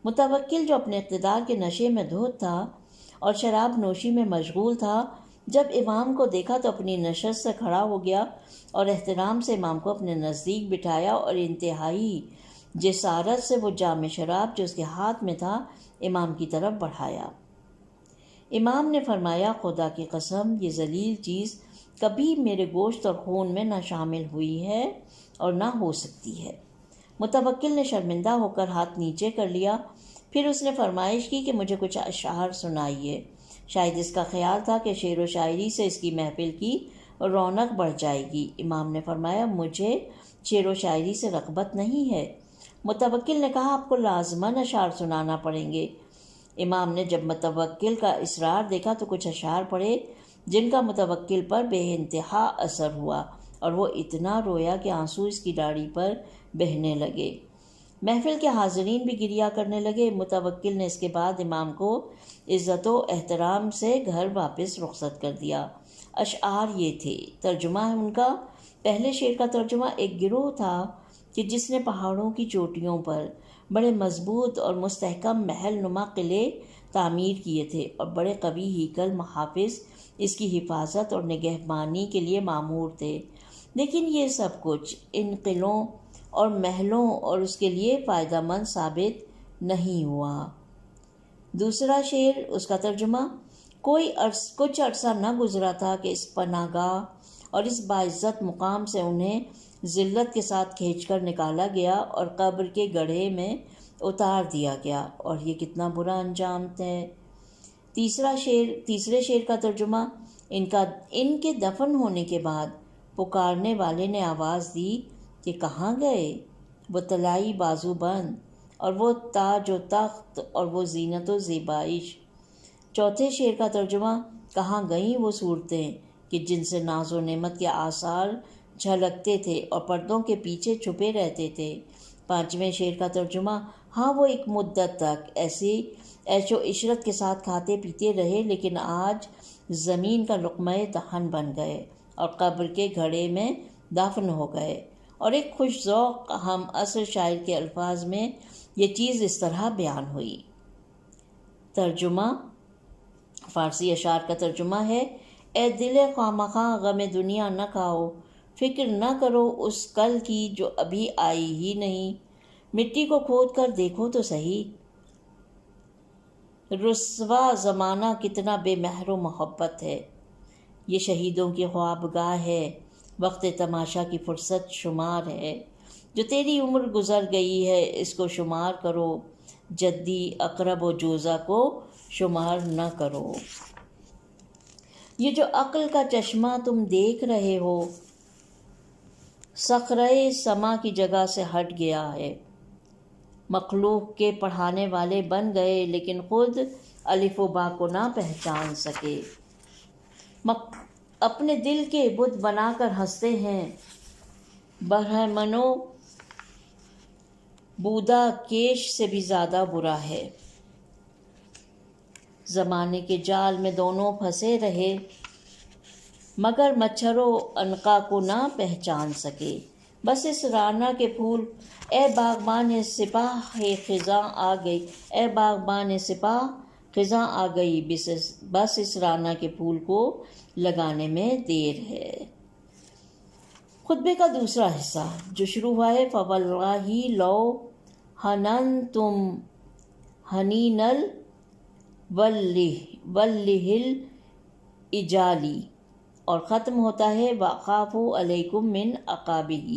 متوکل جو اپنے اقتدار کے نشے میں دھت تھا اور شراب نوشی میں مشغول تھا، جب امام کو دیکھا تو اپنی نشست سے کھڑا ہو گیا اور احترام سے امام کو اپنے نزدیک بٹھایا اور انتہائی جسارت سے وہ جام شراب جو اس کے ہاتھ میں تھا امام کی طرف بڑھایا۔ امام نے فرمایا، خدا کی قسم، یہ ذلیل چیز کبھی میرے گوشت اور خون میں نہ شامل ہوئی ہے اور نہ ہو سکتی ہے۔ متوکل نے شرمندہ ہو کر ہاتھ نیچے کر لیا۔ پھر اس نے فرمائش کی کہ مجھے کچھ اشعار سنائیے۔ شاید اس کا خیال تھا کہ شعر و شاعری سے اس کی محفل کی رونق بڑھ جائے گی۔ امام نے فرمایا مجھے شعر و شاعری سے رغبت نہیں ہے۔ متوکل نے کہا آپ کو لازماً اشعار سنانا پڑیں گے۔ امام نے جب متوکل کا اصرار دیکھا تو کچھ اشعار پڑھے جن کا متوکل پر بے انتہا اثر ہوا اور وہ اتنا رویا کہ آنسو اس کی داڑھی پر بہنے لگے۔ محفل کے حاضرین بھی گریا کرنے لگے۔ متوکل نے اس کے بعد امام کو عزت و احترام سے گھر واپس رخصت کر دیا۔ اشعار یہ تھے، ترجمہ ہے ان کا۔ پہلے شعر کا ترجمہ ایک گروہ تھا کہ جس نے پہاڑوں کی چوٹیوں پر بڑے مضبوط اور مستحکم محل نما قلعے تعمیر کیے تھے اور بڑے قوی ہیکل محافظ اس کی حفاظت اور نگہبانی کے لیے مامور تھے، لیکن یہ سب کچھ ان قلعوں اور محلوں اور اس کے لیے فائدہ مند ثابت نہیں ہوا۔ دوسرا شعر، اس کا ترجمہ، کچھ عرصہ نہ گزرا تھا کہ اس پناہ گاہ اور اس باعزت مقام سے انہیں ذلت کے ساتھ کھینچ کر نکالا گیا اور قبر کے گڑھے میں اتار دیا گیا، اور یہ کتنا برا انجام ہے۔ تیسرے شعر کا ترجمہ، ان کے دفن ہونے کے بعد پکارنے والے نے آواز دی کہ کہاں گئے وہ طلائی بازو بند اور وہ تاج و تخت اور وہ زینت و زیبائش۔ چوتھے شعر کا ترجمہ، کہاں گئیں وہ صورتیں کہ جن سے ناز و نعمت کے آثار جھلکتے تھے اور پردوں کے پیچھے چھپے رہتے تھے۔ پانچویں شعر کا ترجمہ، ہاں وہ ایک مدت تک ایسی عیش و عشرت کے ساتھ کھاتے پیتے رہے، لیکن آج زمین کا لقمہ دہن بن گئے اور قبر کے گھڑے میں دفن ہو گئے۔ اور ایک خوش ذوق ہم عصر شاعر کے الفاظ میں یہ چیز اس طرح بیان ہوئی۔ ترجمہ، فارسی اشعار کا ترجمہ ہے، اے دل خواہ غم دنیا نہ کھاؤ، فکر نہ کرو اس کل کی جو ابھی آئی ہی نہیں، مٹی کو کھود کر دیکھو تو صحیح، رسوا زمانہ کتنا بے مہر و محبت ہے، یہ شہیدوں کی خوابگاہ ہے، وقت تماشا کی فرصت شمار ہے، جو تیری عمر گزر گئی ہے اس کو شمار کرو، جدی اقرب و جوزا کو شمار نہ کرو۔ یہ جو عقل کا چشمہ تم دیکھ رہے ہو صخرۂ سما کی جگہ سے ہٹ گیا ہے، مخلوق کے پڑھانے والے بن گئے لیکن خود الف و با کو نہ پہچان سکے، اپنے دل کے بت بنا کر ہنستے ہیں، برہمنو بودا کیش سے بھی زیادہ برا ہے، زمانے کے جال میں دونوں پھنسے رہے مگر مچھرو عنقا کو نہ پہچان سکے، بس اس رانا کے پھول، اے باغبان سپاہ خزاں آ گئی، اے باغبان سپاہ خزاں آ گئی، بس اس رانا کے پھول کو لگانے میں دیر ہے۔ خطبے کا دوسرا حصہ جو شروع ہوا ہے، فواللہ لو حننتم حنین واللہل اجالی، اور ختم ہوتا ہے وَخَافُوا عَلَيْكُمْ مِنْ عَقَابِهِ۔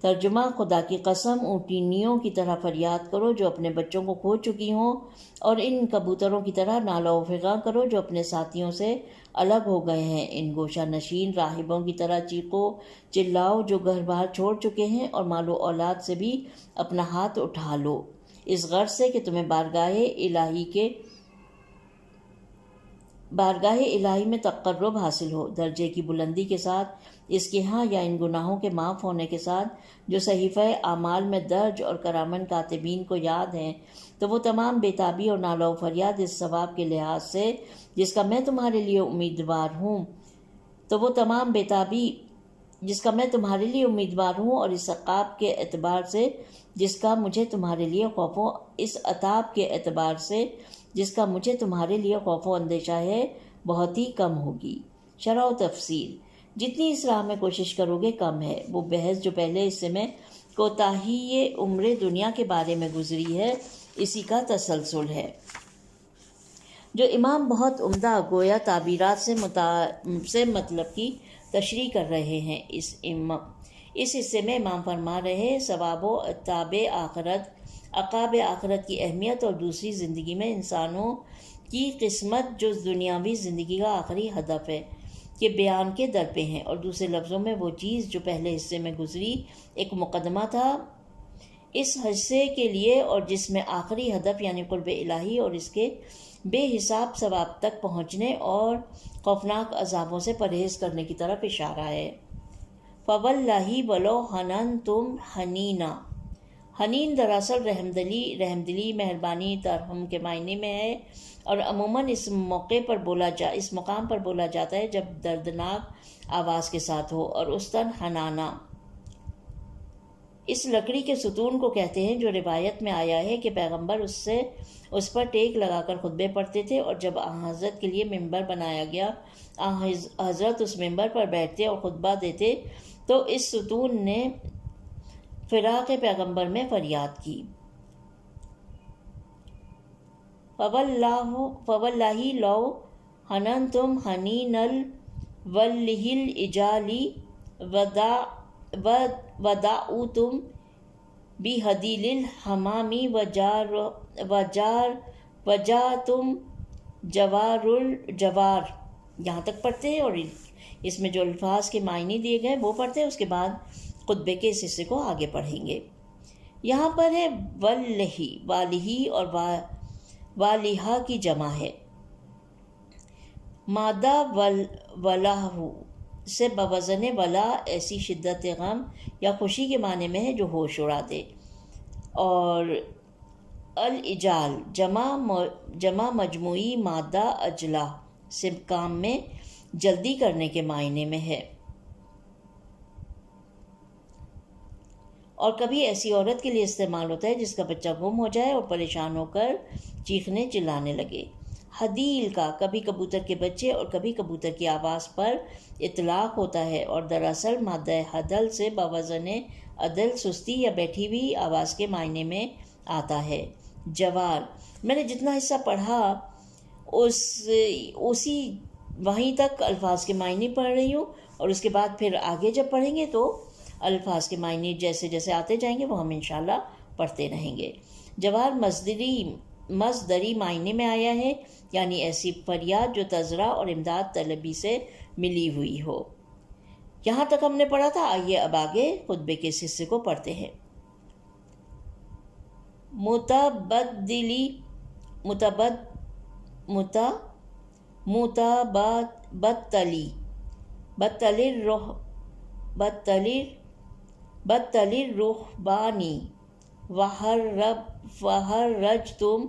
ترجمہ، خدا کی قسم اونٹنیوں کی طرح فریاد کرو جو اپنے بچوں کو کھو چکی ہوں، اور ان کبوتروں کی طرح نالہ و فغاں کرو جو اپنے ساتھیوں سے الگ ہو گئے ہیں، ان گوشہ نشین راہبوں کی طرح چیخو چلاؤ جو گھر بار چھوڑ چکے ہیں، اور مال و اولاد سے بھی اپنا ہاتھ اٹھا لو، اس غرض سے کہ تمہیں بارگاہ الہی میں تقرب حاصل ہو، درجے کی بلندی کے ساتھ اس کے ہاں، یا ان گناہوں کے معاف ہونے کے ساتھ جو صحیفہ اعمال میں درج اور کرامن کاتبین کو یاد ہیں، تو وہ تمام بیتابی اور نالہ و فریاد اس ثواب کے لحاظ سے جس کا میں تمہارے لیے امیدوار ہوں، اور اس عقاب کے اعتبار سے جس کا مجھے تمہارے لیے خوف و اندیشہ ہے، بہت ہی کم ہوگی۔ شرح و تفصیل، جتنی اس راہ میں کوشش کرو گے کم ہے۔ وہ بحث جو پہلے حصے میں کوتاہی عمر دنیا کے بارے میں گزری ہے، اسی کا تسلسل ہے جو امام بہت عمدہ گویا تعبیرات سے مطلب کی تشریح کر رہے ہیں۔ اس حصے میں امام فرما رہے ثواب و عقاب آخرت کی اہمیت اور دوسری زندگی میں انسانوں کی قسمت جو دنیاوی زندگی کا آخری ہدف ہے کہ بیان کے در پہ ہیں، اور دوسرے لفظوں میں وہ چیز جو پہلے حصے میں گزری ایک مقدمہ تھا اس حصے کے لیے، اور جس میں آخری ہدف یعنی قرب الہی اور اس کے بے حساب ثواب تک پہنچنے اور خوفناک عذابوں سے پرہیز کرنے کی طرف اشارہ ہے۔ فواللہ ولو حننتم حنینا، حنین دراصل رحمدلی، مہربانی، ترحم کے معنی میں ہے، اور عموماً اس مقام پر بولا جاتا ہے جب دردناک آواز کے ساتھ ہو، اور استن حنانا اس لکڑی کے ستون کو کہتے ہیں جو روایت میں آیا ہے کہ پیغمبر اس پر ٹیک لگا کر خطبے پڑھتے تھے، اور جب حضرت کے لیے ممبر بنایا گیا حضرت اس ممبر پر بیٹھتے اور خطبہ دیتے تو اس ستون نے فراق پیغمبر میں فریاد کی۔ فواللہ لو حننتم حنین الولہ الاجالی ودعوتم بحدیل الحمام وجاتم جوار الجوار، یہاں تک پڑھتے ہیں، اور اس میں جو الفاظ کے معنی دیے گئے وہ پڑھتے ہیں، اس کے بعد خطبے کے اس حصے کو آگے پڑھیں گے۔ یہاں پر ہے والہی اور والہا کی جمع ہے۔ مادہ ولاہ سے بوزن ولا ایسی شدت غم یا خوشی کے معنی میں ہے جو ہوش اڑا دے، اور الاجال جمع مجموعی مادہ اجلا سے کام میں جلدی کرنے کے معنی میں ہے، اور کبھی ایسی عورت کے لیے استعمال ہوتا ہے جس کا بچہ گم ہو جائے اور پریشان ہو کر چیخنے چلانے لگے۔ حدیل کا کبھی کبوتر کے بچے اور کبھی کبوتر کی آواز پر اطلاق ہوتا ہے، اور دراصل مادہ حدل سے بوزن عدل سستی یا بیٹھی ہوئی آواز کے معنی میں آتا ہے۔ جوار، میں نے جتنا حصہ پڑھا اسی وہیں تک الفاظ کے معنی پڑھ رہی ہوں، اور اس کے بعد پھر آگے جب پڑھیں گے تو الفاظ کے معنی جیسے جیسے آتے جائیں گے وہ ہم انشاءاللہ پڑھتے رہیں گے۔ جوار مصدری معنی میں آیا ہے، یعنی ایسی فریاد جو تذرہ اور امداد طلبی سے ملی ہوئی ہو۔ یہاں تک ہم نے پڑھا تھا، آئیے اب آگے خطبے کے اس حصے کو پڑھتے ہیں۔ بطلی الرہبانی وحرجتم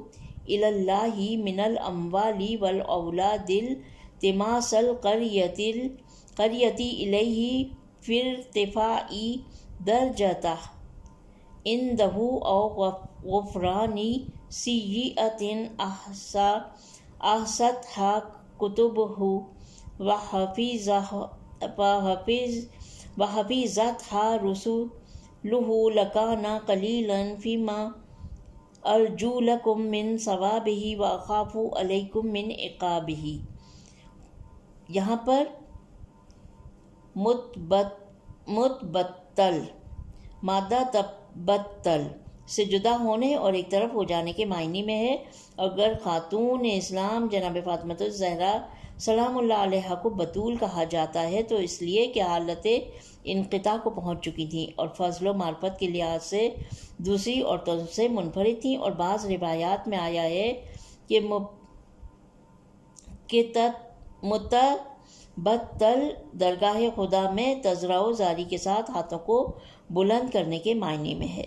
الی اللہ من الاموال والاولاد التماس القریۃ الیہ فی ارتفاع درجتہ عندہ او غفران سیئۃ احصتھا کتبہ وحفظتھا رسلہ لکان قلیلا فیما ارجو لکم من ثوابہ واخاف علیکم من عقابہ۔ یہاں پر متبتل مادہ تبتل سے جدا ہونے اور ایک طرف ہو جانے کے معنی میں ہے، اگر خاتون اسلام جناب فاطمہ الزہرا سلام اللہ علیہا کو بطول کہا جاتا ہے تو اس لیے کہ حالت انقطاع کو پہنچ چکی تھیں اور فضل و معرفت کے لحاظ سے دوسری عورتوں سے منفرد تھیں، اور بعض روایات میں آیا ہے کہ متبتل درگاہ خدا میں تذرع و زاری کے ساتھ ہاتھوں کو بلند کرنے کے معنی میں ہے۔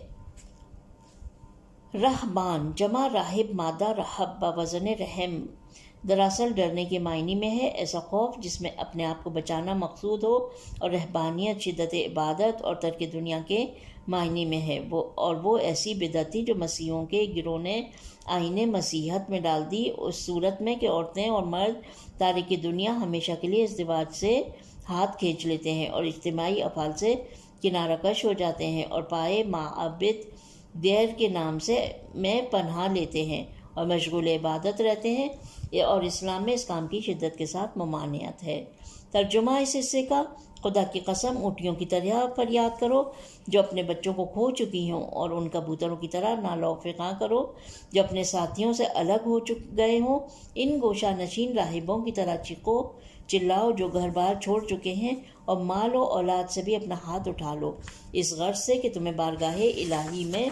رہبان جمع راہب مادہ رہب بوزن رحم دراصل ڈرنے کے معنی میں ہے، ایسا خوف جس میں اپنے آپ کو بچانا مقصود ہو، اور رہبانیت شدت عبادت اور ترک دنیا کے معنی میں ہے، وہ ایسی بدعت تھی جو مسیحیوں کے گروہ نے آئین مسیحیت میں ڈال دی، اس صورت میں کہ عورتیں اور مرد تارک دنیا ہمیشہ کے لیے ازدواج سے ہاتھ کھینچ لیتے ہیں اور اجتماعی افعال سے کنارہ کش ہو جاتے ہیں، اور پائے معبد دیر کے نام سے میں پناہ لیتے ہیں اور مشغول عبادت رہتے ہیں، اور اسلام میں اس کام کی شدت کے ساتھ ممانعت ہے۔ ترجمہ اس حصے کا: خدا کی قسم اونٹیوں کی طرح فریاد کرو جو اپنے بچوں کو کھو چکی ہوں، اور ان کبوتروں کی طرح نالو فقاں کرو جو اپنے ساتھیوں سے الگ ہو گئے ہوں۔ ان گوشہ نشین راہبوں کی طرح چیخو چلاؤ جو گھر بار چھوڑ چکے ہیں، اور مال و اولاد سے بھی اپنا ہاتھ اٹھا لو، اس غرض سے کہ تمہیں بارگاہ الہی میں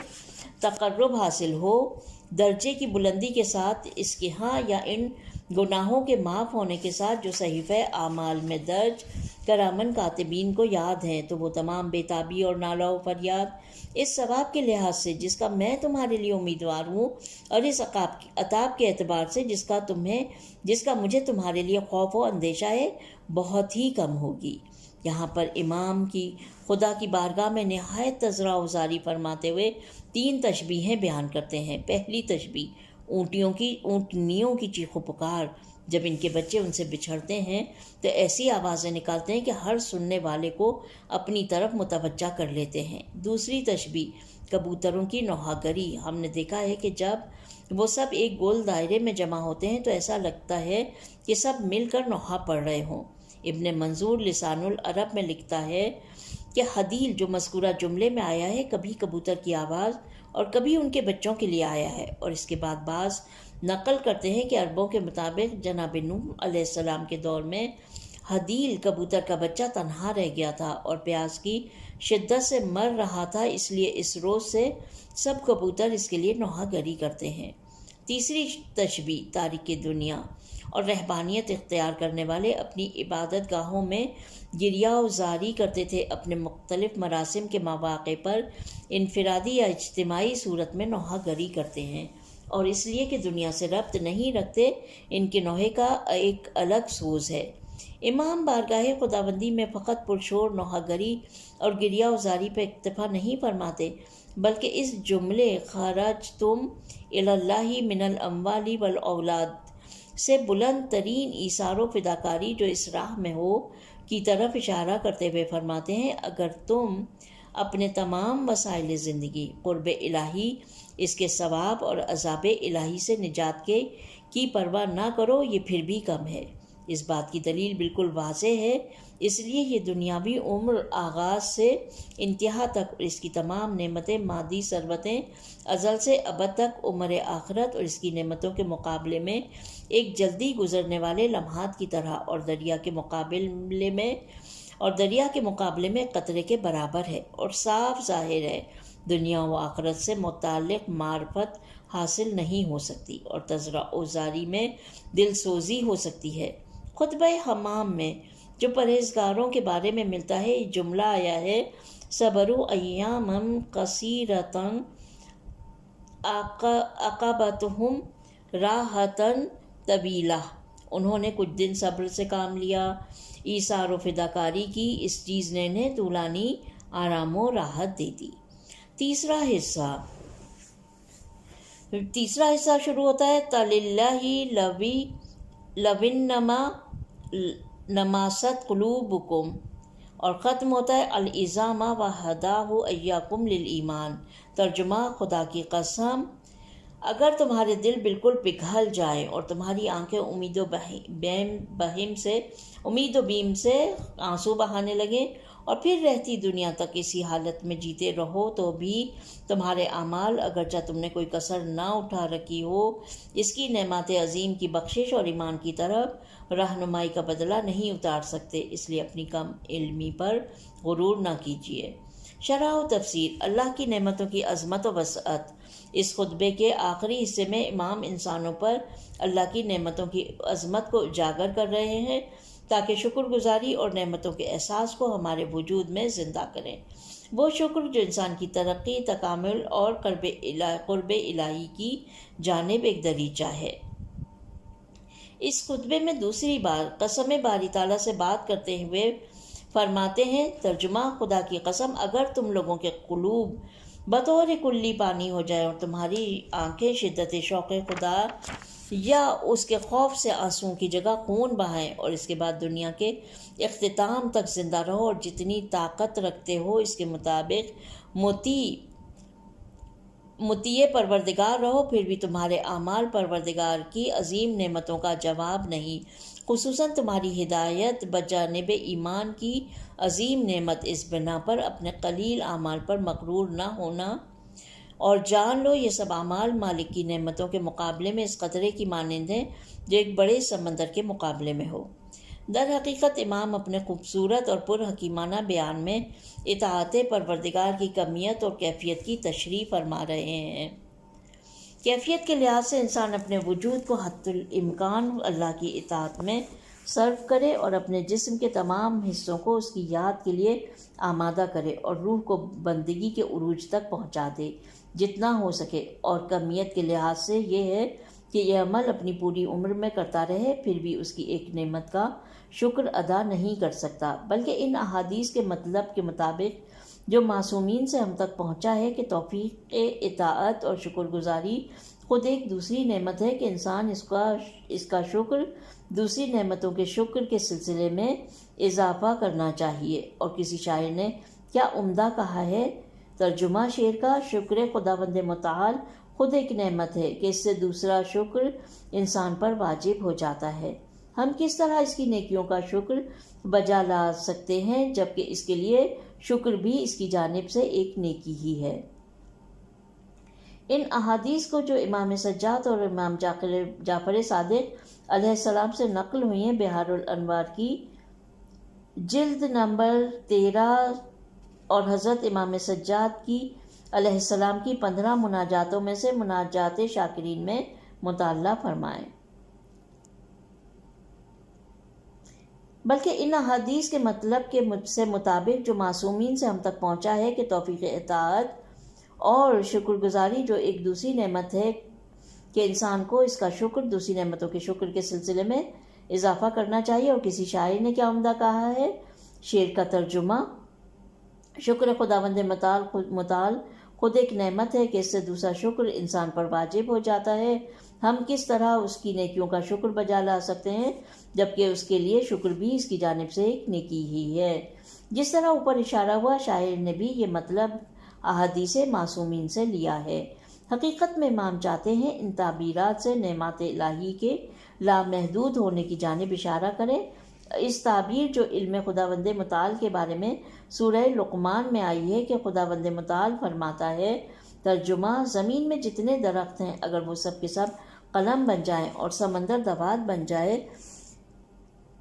تقرب حاصل ہو، درجے کی بلندی کے ساتھ اس کے ہاں، یا ان گناہوں کے معاف ہونے کے ساتھ جو صحیفہ اعمال میں درج کرامن کاتبین کو یاد ہیں۔ تو وہ تمام بےتابی اور نالہ و فریاد اس ثواب کے لحاظ سے جس کا میں تمہارے لیے امیدوار ہوں، اور اس عطاب کے اعتبار سے جس کا مجھے تمہارے لیے خوف و اندیشہ ہے، بہت ہی کم ہوگی۔ یہاں پر امام کی خدا کی بارگاہ میں نہایت تضرع وزاری فرماتے ہوئے 3 تشبیہیں بیان کرتے ہیں۔ پہلی تشبیہ اونٹنیوں کی چیخ و پکار، جب ان کے بچے ان سے بچھڑتے ہیں تو ایسی آوازیں نکالتے ہیں کہ ہر سننے والے کو اپنی طرف متوجہ کر لیتے ہیں۔ دوسری تشبیہ کبوتروں کی نوحہ گری، ہم نے دیکھا ہے کہ جب وہ سب ایک گول دائرے میں جمع ہوتے ہیں تو ایسا لگتا ہے کہ سب مل کر نوحہ پڑھ رہے ہوں۔ ابن منظور لسان العرب میں لکھتا ہے کہ حدیل جو مذکورہ جملے میں آیا ہے کبھی کبوتر کی آواز اور کبھی ان کے بچوں کے لیے آیا ہے، اور اس کے بعد بعض نقل کرتے ہیں کہ عربوں کے مطابق جناب نوح علیہ السلام کے دور میں حدیل کبوتر کا بچہ تنہا رہ گیا تھا اور پیاس کی شدت سے مر رہا تھا، اس لیے اس روز سے سب کبوتر اس کے لیے نوحہ گری کرتے ہیں۔ تیسری تشبیہ تارک دنیا اور رہبانیت اختیار کرنے والے اپنی عبادت گاہوں میں گریہ و زاری کرتے تھے، اپنے مختلف مراسم کے مواقع پر انفرادی یا اجتماعی صورت میں نوحہ گری کرتے ہیں، اور اس لیے کہ دنیا سے ربط نہیں رکھتے، ان کے نوحے کا ایک الگ سوز ہے۔ امام بارگاہ خداوندی میں فقط پرشور نوحہ گری اور گریہ و زاری پہ اکتفا نہیں فرماتے، بلکہ اس جملے خرجتم الی اللہ من الاموال والاولاد سے بلند ترین ایثار و فداکاری جو اس راہ میں ہو کی طرف اشارہ کرتے ہوئے فرماتے ہیں، اگر تم اپنے تمام وسائل زندگی قرب الہی، اس کے ثواب اور عذاب الہی سے نجات کی پرواہ نہ کرو، یہ پھر بھی کم ہے۔ اس بات کی دلیل بالکل واضح ہے، اس لیے یہ دنیاوی عمر آغاز سے انتہا تک اور اس کی تمام نعمتیں مادی ثروتیں ازل سے ابد تک عمر آخرت اور اس کی نعمتوں کے مقابلے میں ایک جلدی گزرنے والے لمحات کی طرح اور دریا کے مقابلے میں قطرے کے برابر ہے، اور صاف ظاہر ہے دنیا و آخرت سے متعلق معرفت حاصل نہیں ہو سکتی اور تضرع و زاری میں دل سوزی ہو سکتی ہے۔ خطبہ حمام میں جو پرہیزگاروں کے بارے میں ملتا ہے، یہ جملہ آیا ہے، صبروا ایاما قصیرۃ عاقبتہم راحۃ طویلہ، انہوں نے کچھ دن صبر سے کام لیا، ایثار و فداکاری کی، اس چیز نے انہیں طولانی آرام و راحت دے دی۔ تیسرا حصہ شروع ہوتا ہے تَلِلَّهِ لَوِنَّمَا نَمَاسَتْ قُلُوبُكُمْ، اور ختم ہوتا ہے الْإِزَامَ وَهَدَاهُ إِيَّاكُمْ لِلْإِيمَانِ، ترجمہ خدا کی قسم اگر تمہارے دل بالکل پگھل جائیں اور تمہاری آنکھیں امید و بیم سے آنسو بہانے لگیں اور پھر رہتی دنیا تک اسی حالت میں جیتے رہو، تو بھی تمہارے اعمال اگرچہ تم نے کوئی کسر نہ اٹھا رکھی ہو، اس کی نعمت عظیم کی بخشش اور ایمان کی طرف رہنمائی کا بدلہ نہیں اتار سکتے، اس لیے اپنی کم علمی پر غرور نہ کیجیے۔ شرح و تفسیر۔ اللہ کی نعمتوں کی عظمت و وسعت۔ اس خطبے کے آخری حصے میں امام انسانوں پر اللہ کی نعمتوں کی عظمت کو اجاگر کر رہے ہیں تاکہ شکر گزاری اور نعمتوں کے احساس کو ہمارے وجود میں زندہ کریں، وہ شکر جو انسان کی ترقی، تکامل اور قرب الہی کی جانب ایک دریچہ ہے۔ اس خطبے میں دوسری بار قسم باری تعالیٰ سے بات کرتے ہوئے فرماتے ہیں، ترجمہ خدا کی قسم اگر تم لوگوں کے قلوب بطور کلی پانی ہو جائے اور تمہاری آنکھیں شدت شوق خدا یا اس کے خوف سے آنسوؤں کی جگہ خون بہائیں اور اس کے بعد دنیا کے اختتام تک زندہ رہو اور جتنی طاقت رکھتے ہو اس کے مطابق مطیع پروردگار رہو، پھر بھی تمہارے اعمال پروردگار کی عظیم نعمتوں کا جواب نہیں، خصوصاً تمہاری ہدایت بجانب ایمان کی عظیم نعمت، اس بنا پر اپنے قلیل اعمال پر مغرور نہ ہونا اور جان لو یہ سب اعمال مالک کی نعمتوں کے مقابلے میں اس قطرے کی مانند ہیں جو ایک بڑے سمندر کے مقابلے میں ہو۔ در حقیقت امام اپنے خوبصورت اور پر حکیمانہ بیان میں اطاعت پروردگار کی کمیت اور کیفیت کی تشریح فرما رہے ہیں۔ کیفیت کے لحاظ سے انسان اپنے وجود کو حد الامکان اللہ کی اطاعت میں صرف کرے اور اپنے جسم کے تمام حصوں کو اس کی یاد کے لیے آمادہ کرے اور روح کو بندگی کے عروج تک پہنچا دے جتنا ہو سکے، اور کمیت کے لحاظ سے یہ ہے کہ یہ عمل اپنی پوری عمر میں کرتا رہے پھر بھی اس کی ایک نعمت کا شکر ادا نہیں کر سکتا، بلکہ ان احادیث کے مطلب کے مطابق جو معصومین سے ہم تک پہنچا ہے کہ توفیق اطاعت اور شکر گزاری خود ایک دوسری نعمت ہے کہ انسان اس کا شکر دوسری نعمتوں کے شکر کے سلسلے میں اضافہ کرنا چاہیے۔ اور کسی شاعر نے کیا عمدہ کہا ہے، ترجمہ شعر کا، شکر خداوند متعال خود ایک نعمت ہے کہ اس سے دوسرا شکر انسان پر واجب ہو جاتا ہے۔ ہم کس طرح اس کی نیکیوں کا شکر بجا لا سکتے ہیں جبکہ اس کے لیے شکر بھی اس کی جانب سے ایک نیکی ہی ہے۔ ان احادیث کو جو امام سجاد اور امام جعفر صادق علیہ السلام سے نقل ہوئی ہیں، بحار الانوار کی جلد نمبر 13 اور حضرت امام سجاد کی علیہ السلام کی 15 مناجاتوں میں سے مناجات شاکرین میں مطالعہ فرمائیں۔ بلکہ ان احادیث کے مطلب کے سے مطابق جو معصومین سے ہم تک پہنچا ہے کہ توفیق اطاعت اور شکر گزاری جو ایک دوسری نعمت ہے کہ انسان کو اس کا شکر دوسری نعمتوں کے شکر کے سلسلے میں اضافہ کرنا چاہیے۔ اور کسی شاعر نے کیا عمدہ کہا ہے، شعر کا ترجمہ، شکر خداوند متعال خود ایک نعمت ہے کہ اس سے دوسرا شکر انسان پر واجب ہو جاتا ہے۔ ہم کس طرح اس کی نیکیوں کا شکر بجا لا سکتے ہیں جبکہ اس کے لیے شکر بھی اس کی جانب سے ایک نیکی ہی ہے۔ جس طرح اوپر اشارہ ہوا، شاعر نے بھی یہ مطلب احادیث معصومین سے لیا ہے۔ حقیقت میں امام چاہتے ہیں ان تعبیرات سے نعمات الہی کے لامحدود ہونے کی جانب اشارہ کریں۔ اس تعبیر جو علم خداوند متعال کے بارے میں سورہ لقمان میں آئی ہے کہ خداوند متعال فرماتا ہے، ترجمہ، زمین میں جتنے درخت ہیں اگر وہ سب کے سب قلم بن جائیں اور سمندر دوات بن جائے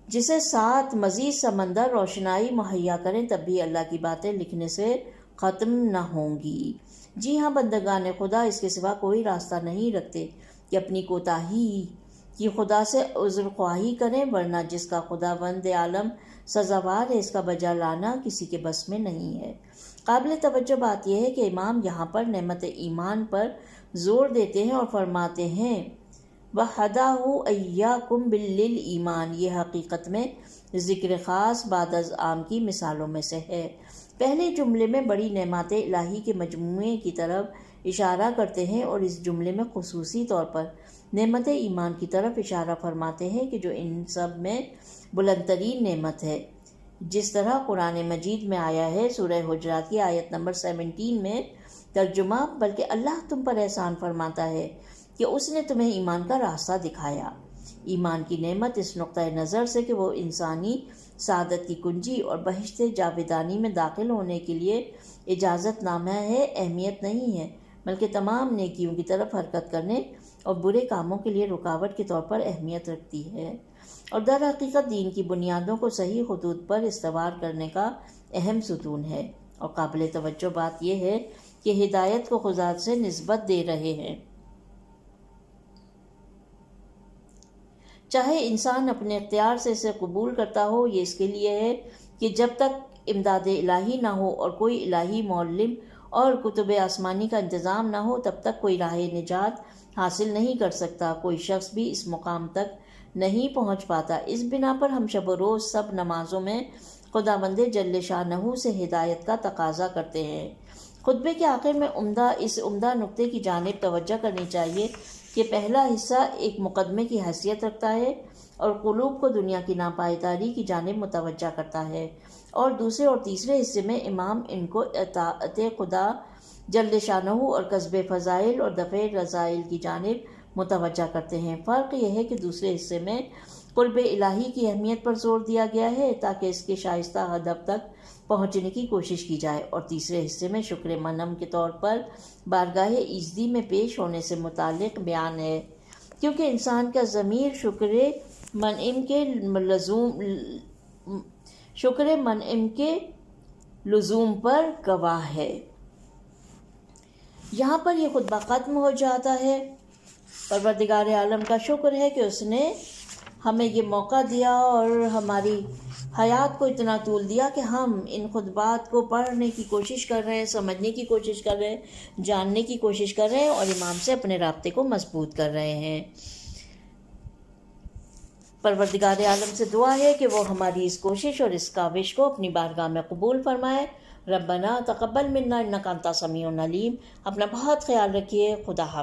جسے ساتھ مزید سمندر روشنائی مہیا کریں تب بھی اللہ کی باتیں لکھنے سے ختم نہ ہوں گی۔ جی ہاں، بندگان خدا اس کے سوا کوئی راستہ نہیں رکھتے کہ اپنی کوتاہی کی خدا سے عذر خواہی کریں، ورنہ جس کا خداوند عالم سزاوار ہے اس کا بجا لانا کسی کے بس میں نہیں ہے۔ قابل توجہ بات یہ ہے کہ امام یہاں پر نعمت ایمان پر زور دیتے ہیں اور فرماتے ہیں وَحَدَاهُ إِيَّاكُمْ بِالْإِيمَانِ، یہ حقیقت میں ذکر خاص بعد از عام کی مثالوں میں سے ہے۔ پہلے جملے میں بڑی نعمات الہی کے مجموعے کی طرف اشارہ کرتے ہیں اور اس جملے میں خصوصی طور پر نعمت ایمان کی طرف اشارہ فرماتے ہیں کہ جو ان سب میں بلند ترین نعمت ہے، جس طرح قرآن مجید میں آیا ہے سورہ حجرات کی آیت نمبر 17 میں، ترجمہ، بلکہ اللہ تم پر احسان فرماتا ہے کہ اس نے تمہیں ایمان کا راستہ دکھایا۔ ایمان کی نعمت اس نقطہ نظر سے کہ وہ انسانی سعادت کی کنجی اور بہشت جاویدانی میں داخل ہونے کے لیے اجازت نامہ ہے، اہمیت نہیں ہے، بلکہ تمام نیکیوں کی طرف حرکت کرنے اور برے کاموں کے لیے رکاوٹ کے طور پر اہمیت رکھتی ہے، اور در حقیقت دین کی بنیادوں کو صحیح خطوط پر استوار کرنے کا اہم ستون ہے۔ اور قابل توجہ بات یہ ہے کہ ہدایت کو خدا سے نسبت دے رہے ہیں، چاہے انسان اپنے اختیار سے اسے قبول کرتا ہو، یہ اس کے لیے ہے کہ جب تک امداد الہی نہ ہو اور کوئی الہی معلم اور کتب آسمانی کا انتظام نہ ہو تب تک کوئی راہ نجات حاصل نہیں کر سکتا، کوئی شخص بھی اس مقام تک نہیں پہنچ پاتا۔ اس بنا پر ہم شب و روز سب نمازوں میں خداوند جل شانہ سے ہدایت کا تقاضا کرتے ہیں۔ خطبے کے آخر میں اس عمدہ نقطے کی جانب توجہ کرنی چاہیے کہ پہلا حصہ ایک مقدمے کی حیثیت رکھتا ہے اور قلوب کو دنیا کی ناپائیداری کی جانب متوجہ کرتا ہے، اور دوسرے اور تیسرے حصے میں امام ان کو اطاعت خدا جل شانہ اور کسب فضائل اور دفع رذائل کی جانب متوجہ کرتے ہیں۔ فرق یہ ہے کہ دوسرے حصے میں قرب الہی کی اہمیت پر زور دیا گیا ہے تاکہ اس کے شائستہ ہدف تک پہنچنے کی کوشش کی جائے، اور تیسرے حصے میں شکر منعم کے طور پر بارگاہ ایزدی میں پیش ہونے سے متعلق بیان ہے، کیونکہ انسان کا ضمیر شکر منعم کے لزوم پر گواہ ہے۔ یہاں پر یہ خطبہ ختم ہو جاتا ہے۔ پروردگار عالم کا شکر ہے کہ اس نے ہمیں یہ موقع دیا اور ہماری حیات کو اتنا طول دیا کہ ہم ان خطبات کو پڑھنے کی کوشش کر رہے ہیں، سمجھنے کی کوشش کر رہے ہیں، جاننے کی کوشش کر رہے ہیں اور امام سے اپنے رابطے کو مضبوط کر رہے ہیں۔ پروردگار عالم سے دعا ہے کہ وہ ہماری اس کوشش اور اس کاوش کو اپنی بارگاہ میں قبول فرمائے۔ ربنا تقبل منا انک انت السمیع العلیم۔ اپنا بہت خیال رکھیے۔ خدا حافظ۔